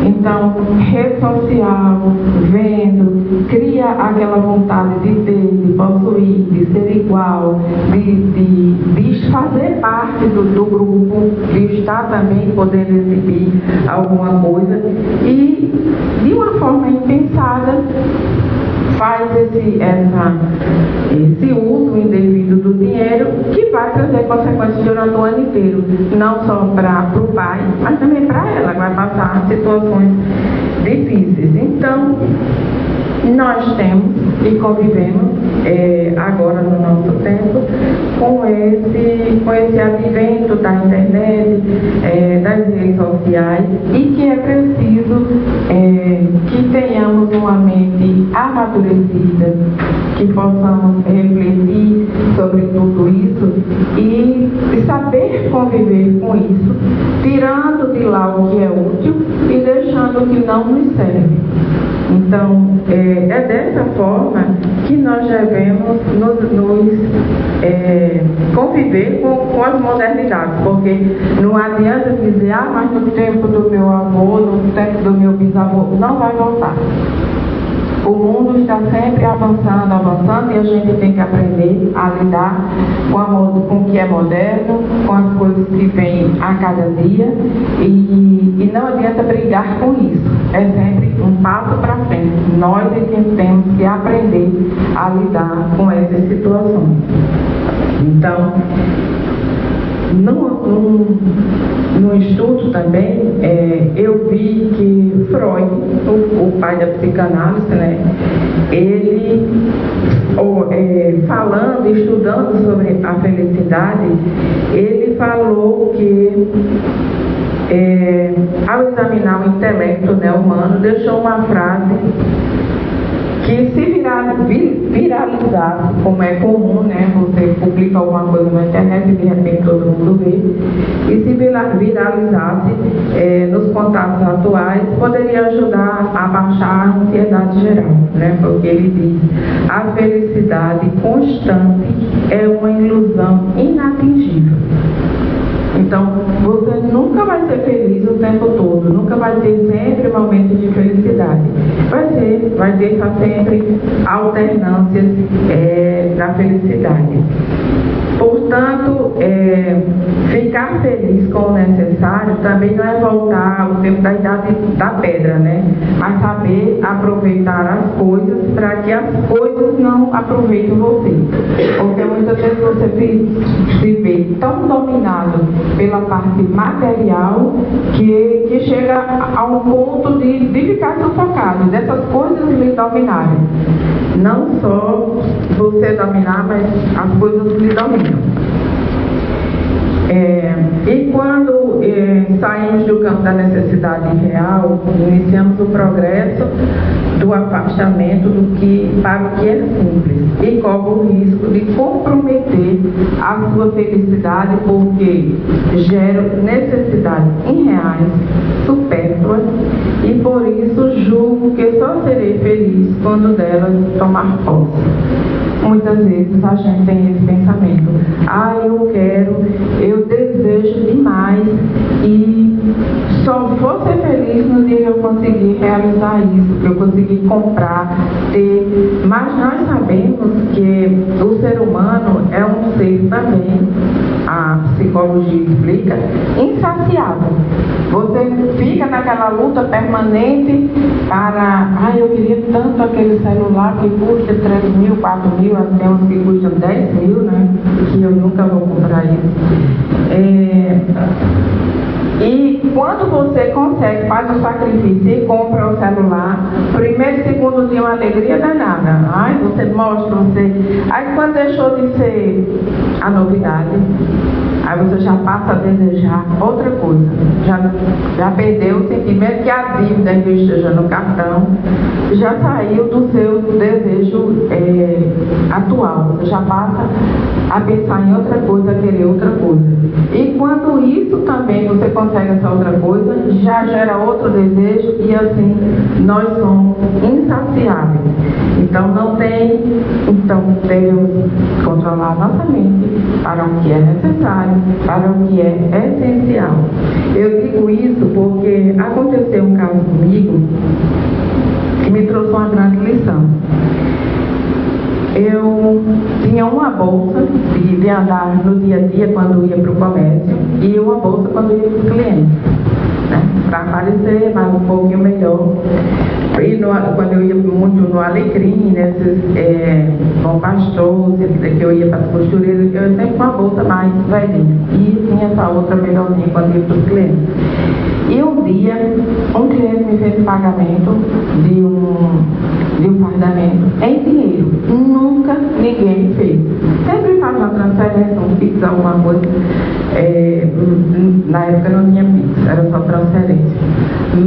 Então, rede social, vendo, cria aquela vontade de ter, de possuir, de ser igual, de fazer parte do grupo, de estar também podendo exibir alguma coisa, e de uma forma impensada faz esse uso indevido do dinheiro, que vai vai trazer consequências durante o ano inteiro, não só para o pai, mas também para ela, que vai passar situações difíceis. Então, nós temos e convivemos agora no nosso tempo com esse advento da internet, das redes sociais, e que é preciso que tenhamos uma mente amadurecida, que possamos refletir sobre tudo isso e saber conviver com isso, tirando de lá o que é útil e deixando o que não nos serve. Então, é dessa forma que nós devemos conviver com as modernidades, porque não adianta dizer, mas no tempo do meu avô, no tempo do meu bisavô, não vai voltar. O mundo está sempre avançando, e a gente tem que aprender a lidar com o que é moderno, com as coisas que vêm a cada dia, e não adianta brigar com isso. É sempre um passo para frente. Nós é que temos que aprender a lidar com essas situações. Então, no estudo também, eu vi que Freud, o pai da psicanálise, né, ele, falando, estudando sobre a felicidade, ele falou que, ao examinar o intelecto, né, humano, deixou uma frase que se viralizasse, como é comum, né? Você publica alguma coisa na internet e de repente todo mundo vê, e se viralizasse nos contatos atuais, poderia ajudar a baixar a ansiedade geral, né? Porque ele diz: a felicidade constante é uma ilusão inatingível. Então, você nunca vai ser feliz o tempo todo, nunca vai ter sempre momentos de felicidade. Vai ter sempre alternâncias na felicidade. Portanto, ficar feliz com o necessário também não é voltar ao tempo da idade da pedra, né? Mas saber aproveitar as coisas para que as coisas não aproveitem você. Porque muitas vezes você se vê tão dominado pela parte material que chega a um ponto de ficar sufocado, dessas coisas lhe dominarem. Não só você dominar, mas as coisas lhe dominam. E quando saímos do campo da necessidade real, iniciamos o progresso do afastamento para o que é simples, e corre o risco de comprometer a sua felicidade, porque gera necessidades irreais, supérfluas, e por isso julgo que só serei feliz quando delas tomar posse. Muitas vezes a gente tem esse pensamento: eu desejo demais, e só vou ser feliz no dia que eu conseguir realizar isso, que eu conseguir comprar, ter. Mas nós sabemos que o ser humano é um ser também, a psicologia explica, insaciável. Você fica naquela luta permanente para, eu queria tanto aquele celular que custa 3 mil, 4 mil, até uns que custam 10 mil, né? Que eu nunca vou comprar isso. E quando você consegue, faz o sacrifício e compra o celular, primeiro e segundo dia uma alegria danada. Você mostra, Aí quando deixou de ser a novidade, aí você já passa a desejar outra coisa. Já perdeu o sentimento que a dívida ainda esteja no cartão, já saiu do seu desejo atual. Você já passa a pensar em outra coisa, a querer outra coisa. E quando isso também você consegue essa outra coisa, já gera outro desejo, e assim nós somos insaciáveis. Então devemos controlar nossa mente para o que é necessário, para o que é essencial. Eu digo isso porque aconteceu um caso comigo que me trouxe uma grande lição. Eu tinha uma bolsa de andar no dia a dia quando ia para o comércio, e uma bolsa quando ia para os clientes. né? Para aparecer, mas um pouquinho melhor. E quando eu ia muito no Alecrim, nesses Bom Pastor, que eu ia para as costureiras, eu sempre com a bolsa mais velhinha. E tinha essa outra melhorzinha quando ia para os clientes. E um dia, um cliente me fez pagamento de um fardamento em dinheiro. Nunca ninguém fez. Sempre faz uma transferência, um Pix, alguma coisa. Na época não tinha Pix, era só transferência.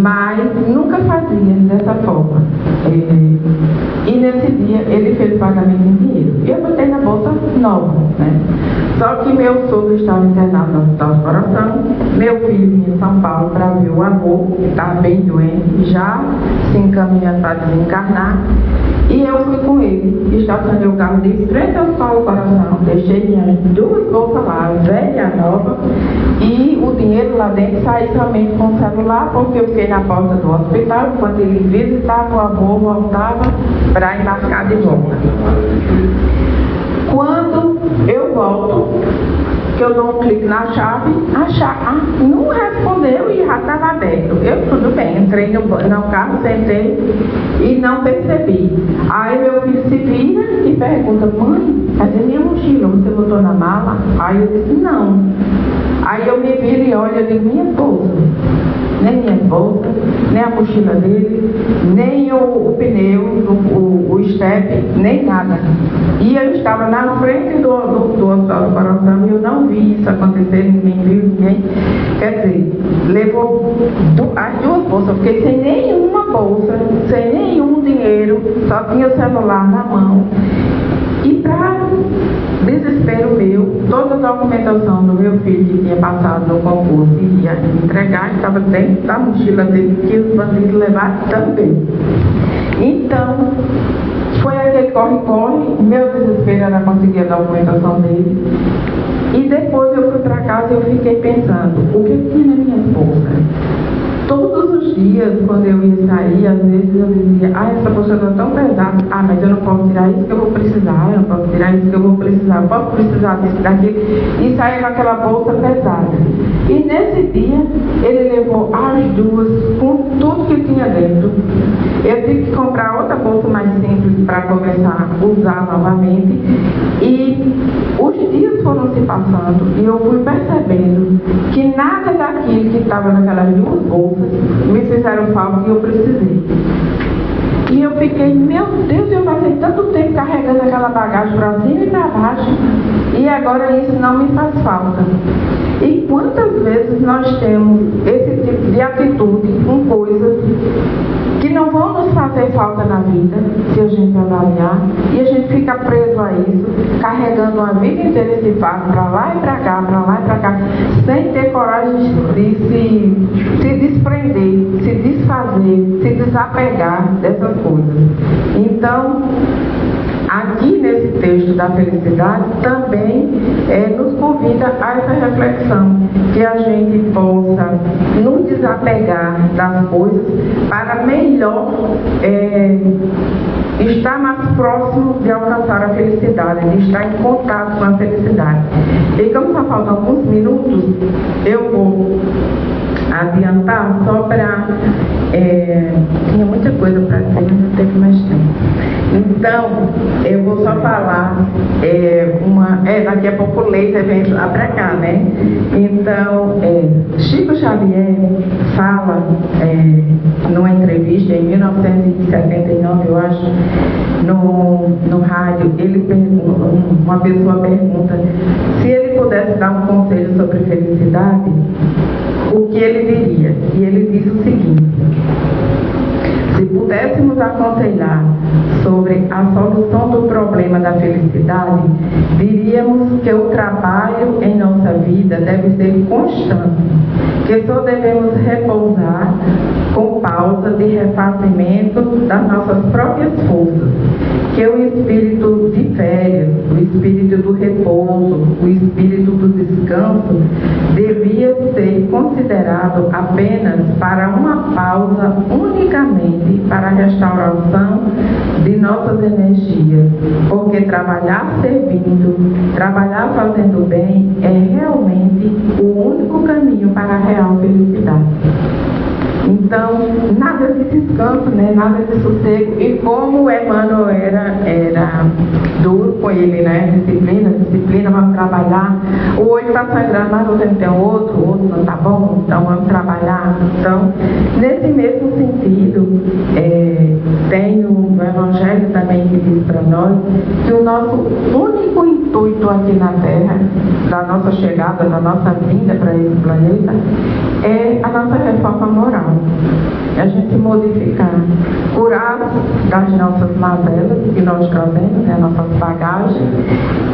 Mas nunca fazia dessa forma. E nesse dia ele fez pagamento em dinheiro. E eu botei na bolsa nova, né? Só que meu sogro estava internado no Hospital do Coração, meu filho vinha em São Paulo para ver o avô, que estava bem doente, já se encaminhando para desencarnar. E eu fui com ele, estacionei o carro de frente ao Hospital do Coração, deixei minhas 2 bolsas lá, velha e nova, e o dinheiro lá dentro saí somente com o celular, porque eu fiquei na porta do hospital, quando ele visitava o avô, voltava para embarcar de volta. Quando eu volto, que eu dou um clique na chave, a chave não respondeu e já estava aberto. Eu, tudo bem, entrei no carro, sentei e não percebi. Aí meu filho se vira e pergunta: mãe, cadê minha mochila? Você botou na mala? Aí eu disse: não. Aí eu me viro e olho, eu digo: minha bolsa. Nem minha bolsa, nem a mochila dele, nem o pneu, o estepe, nem nada. E eu estava na frente do Hospital do Coração e eu não vi isso acontecer, ninguém viu, ninguém. Quer dizer, levou as 2 bolsas, eu fiquei sem nenhuma bolsa, sem nenhum dinheiro, só tinha o celular na mão. E para desespero meu, toda a documentação do meu filho que tinha passado no concurso e ia entregar, estava dentro da mochila dele, que os bandidos levaram também. Então, foi aquele corre-corre, meu desespero era conseguir a documentação dele. E depois eu fui para casa e eu fiquei pensando, o que tinha na minha bolsa? Todos os dias, quando eu ia sair, às vezes eu dizia: essa bolsa está tão pesada, mas eu não posso tirar isso que eu vou precisar, eu não posso tirar isso que eu vou precisar, eu posso precisar disso, daquilo, e sair com aquela bolsa pesada. E nesse dia, ele levou as 2 com tudo que tinha dentro. Eu tive que comprar outra bolsa mais simples para começar a usar novamente, e os dias foram se passando e eu fui percebendo que nada daquilo que estava naquelas 2 bolsas me fizeram falta e eu precisei. E eu fiquei: meu Deus, eu passei tanto tempo carregando aquela bagagem para cima e para baixo, e agora isso não me faz falta. E quantas vezes nós temos esse tipo de atitude com coisas que não vão nos fazer falta na vida, se a gente avaliar, e a gente fica preso a isso, carregando a vida inteira esse fardo para lá e para cá, para lá e para cá, sem ter coragem de se desprender, se desfazer, se desapegar dessas coisas. Então, aqui nesse texto da felicidade também nos convida a essa reflexão, que a gente possa nos desapegar das coisas para melhor estar mais próximo de alcançar a felicidade, de estar em contato com a felicidade. E como só faltam alguns minutos, eu vou adiantar só para... tinha muita coisa para dizer, mas não teve mais tempo. Então, eu vou só falar daqui a pouco o Leite vem lá para cá, né? Então, Chico Xavier fala numa entrevista em 1979, eu acho, no rádio, uma pessoa pergunta se ele pudesse dar um conselho sobre felicidade, o que ele diria? E ele disse o seguinte: se pudéssemos aconselhar sobre a solução do problema da felicidade, diríamos que o trabalho em nossa vida deve ser constante, que só devemos repousar com pausa de refazimento das nossas próprias forças, que o espírito de férias, o espírito do repouso, o espírito do descanso, descanso devia ser considerado apenas para uma pausa unicamente para a restauração de nossas energias, porque trabalhar servindo, trabalhar fazendo bem é realmente o único caminho para a real felicidade. Então, nada de descanso, né? Nada de sossego. E como o Emmanuel era duro com ele, né? Disciplina, vamos trabalhar. O olho está sangrando, mas você não tem outro não tá bom, então vamos trabalhar. Então, nesse mesmo sentido, tem o Evangelho também que diz para nós que o nosso único intuito aqui na Terra, da nossa chegada, da nossa vinda para esse planeta, é a nossa reforma moral. A gente modificar, curar das nossas mazelas que nós trazemos, né, nossas bagagens,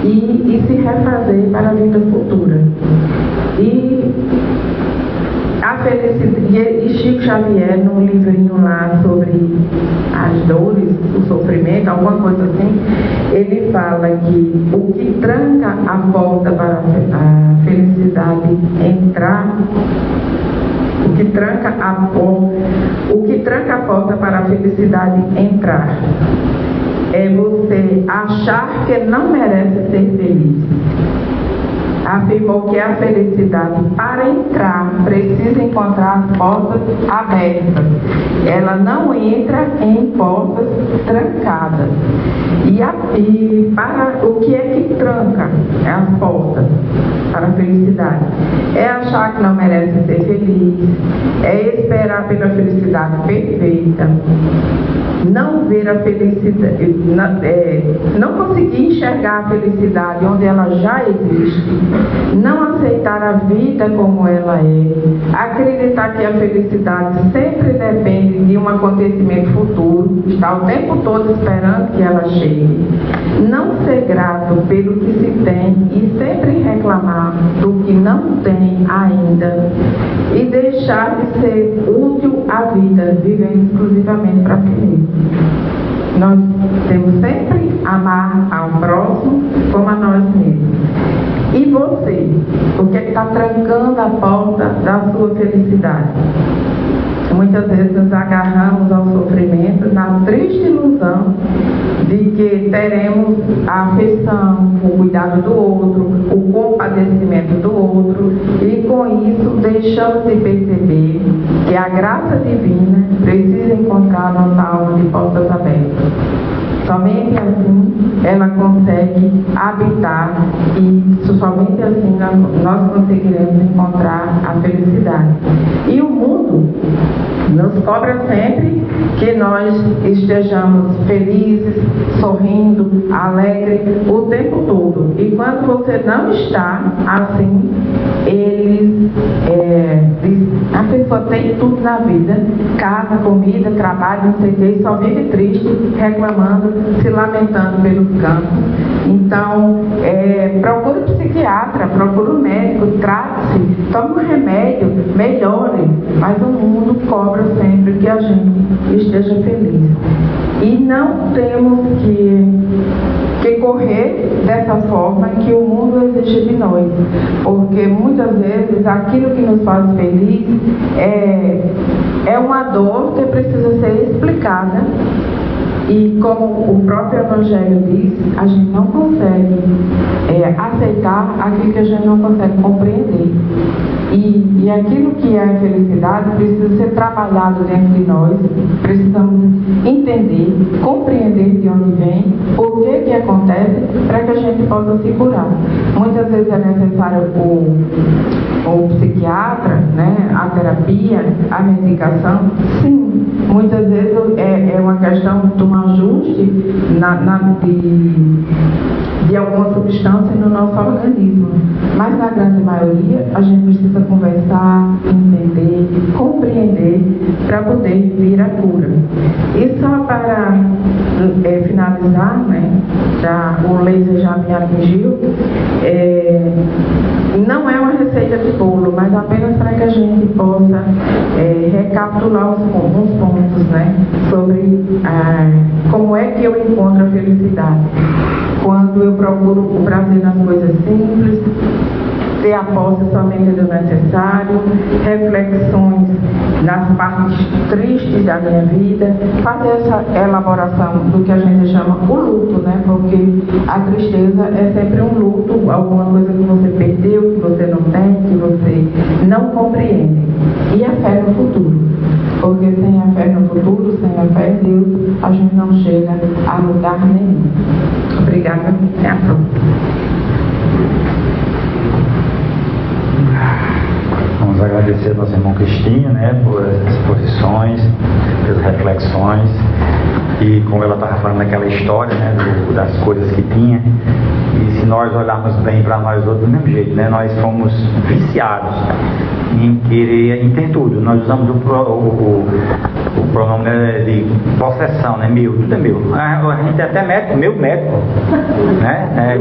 e se refazer para a vida futura. E a felicidade, e Chico Xavier, num livrinho lá sobre as dores, o sofrimento, alguma coisa assim, ele fala que o que tranca a porta para a felicidade entrar, o que tranca a porta para a felicidade entrar é você achar que não merece ser feliz. Afirmou que a felicidade, para entrar, precisa encontrar as portas abertas. Ela não entra em portas trancadas. E para o que é que tranca as portas para a felicidade? É achar que não merece ser feliz, é esperar pela felicidade perfeita, não ver a felicidade, não conseguir enxergar a felicidade onde ela já existe, não aceitar a vida como ela é, acreditar que a felicidade sempre depende de um acontecimento futuro, está o tempo todo esperando que ela chegue, não ser grato pelo que se tem e sempre reclamar do que não tem ainda, e deixar de ser útil à vida, vivendo exclusivamente para si mesmo. Nós temos sempre amar ao próximo como a nós mesmos. E você? O que é que está trancando a porta da sua felicidade? Muitas vezes nos agarramos ao sofrimento na triste ilusão de que teremos a afeição, o cuidado do outro, o compadecimento do outro, e com isso deixamos de perceber que a graça divina precisa encontrar nossa alma de portas abertas. Somente assim ela consegue habitar e somente assim nós conseguiremos encontrar a felicidade. E o mundo nos cobra sempre que nós estejamos felizes, sorrindo, alegres o tempo todo. E quando você não está assim, eles dizem, a pessoa tem tudo na vida, casa, comida, trabalho, não sei o que, e só vive triste, reclamando, se lamentando pelos campos. Então, procure um psiquiatra, procure um médico, trate-se, tome um remédio, melhore, mas o mundo cobra sempre que a gente esteja feliz. E não temos que correr dessa forma que o mundo exige de nós, porque muitas vezes aquilo que nos faz feliz é uma dor que precisa ser explicada. E como o próprio Evangelho diz, a gente não consegue aceitar aquilo que a gente não consegue compreender. E aquilo que é a felicidade precisa ser trabalhado dentro de nós, precisamos entender, compreender de onde vem, por que acontece, para que a gente possa se curar. Muitas vezes é necessário o psiquiatra, né, a terapia, a medicação, sim. Muitas vezes é uma questão de um ajuste de alguma substância no nosso organismo. Mas na grande maioria a gente precisa conversar, entender, compreender para poder vir a cura. E só para finalizar, né, o laser já me atingiu, não é uma receita de bolo, mas apenas para que a gente possa recapitular alguns pontos, né, sobre como é que eu encontro a felicidade. Quando eu procuro o prazer nas coisas simples, ter ter a posse somente do necessário, reflexões nas partes tristes da minha vida, fazer essa elaboração do que a gente chama o luto, né? Porque a tristeza é sempre um luto, alguma coisa que você perdeu, que você não tem, que você não compreende. E a fé no futuro, porque sem a fé no futuro, sem a fé em Deus, a gente não chega a lugar nenhum. Obrigada, até a próxima. Vamos agradecer ao nosso irmão Cristinho, né, por essas exposições, pelas reflexões, e como ela estava falando daquela história, né, das coisas que tinha, e se nós olharmos bem para nós outros, do mesmo jeito, né, nós fomos viciados em querer, em ter tudo. Nós usamos o pronome de possessão, né, meu, tudo é meu. A gente até médico, meu médico, né,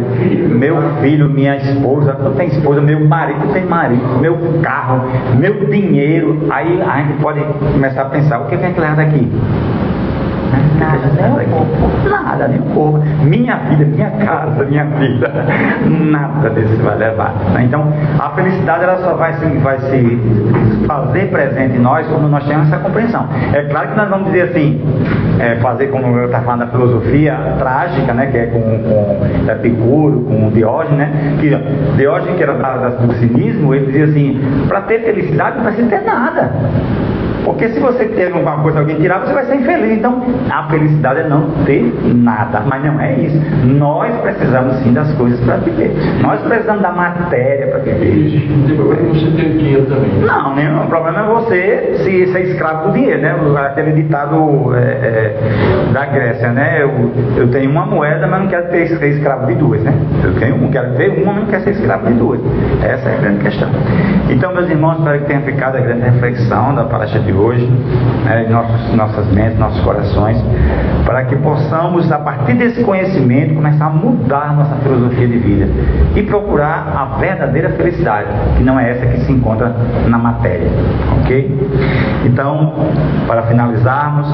meu filho, minha esposa, tu tem esposa, meu marido tem marido, meu carro, meu dinheiro. Aí a gente pode começar a pensar, o que é que leva daqui? Nada, nem um pouco. Nada, nem um pouco. Minha vida, minha casa, minha vida, nada disso vai levar. Então, a felicidade ela só vai se fazer presente em nós quando nós temos essa compreensão. É claro que nós vamos dizer assim, fazer como eu estava falando da filosofia trágica, né, que é com Epicuro, com Diógenes, né, que Diógenes, que era do cinismo, ele dizia assim, para ter felicidade não precisa ter nada. Porque se você ter alguma coisa, alguém tirar, você vai ser infeliz. Então, a felicidade é não ter nada. Mas não é isso. Nós precisamos sim das coisas para viver. Nós precisamos da matéria para viver. Não tem problema você ter dinheiro também. Não, nenhum. O problema é você ser escravo do dinheiro, né? Aquele ditado da Grécia, né? Eu tenho uma moeda, mas não quero ser escravo de duas, né? Eu tenho uma, quero ter uma, mas não quero ser escravo de duas. Essa é a grande questão. Então, meus irmãos, espero que tenha ficado a grande reflexão da palestra de hoje, né, em nossas mentes, nossos corações, para que possamos, a partir desse conhecimento, começar a mudar nossa filosofia de vida e procurar a verdadeira felicidade, que não é essa que se encontra na matéria, ok? Então, para finalizarmos,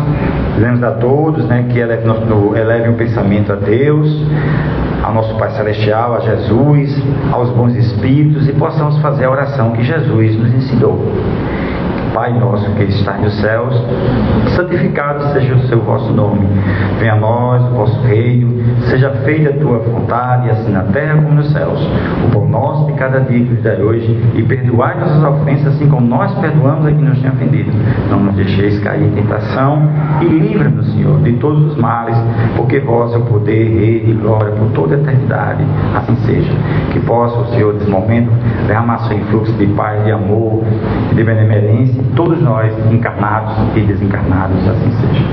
dizemos a todos, né, que eleve um pensamento a Deus, ao nosso Pai Celestial, a Jesus, aos bons espíritos, e possamos fazer a oração que Jesus nos ensinou. Pai nosso que está nos céus, santificado seja o seu vosso nome. Venha a nós o vosso reino, seja feita a tua vontade, assim na terra como nos céus. O pão nosso de cada dia que nos dai hoje, e perdoai nossas ofensas, assim como nós perdoamos a quem nos tem ofendido. Não nos deixeis cair em tentação, e livra-nos, Senhor, de todos os males, porque vós é o poder, rei e glória por toda a eternidade. Assim seja. Que possa o Senhor, nesse momento, derramar seu influxo de paz, de amor e de benemerência, todos nós, encarnados e desencarnados, assim seja.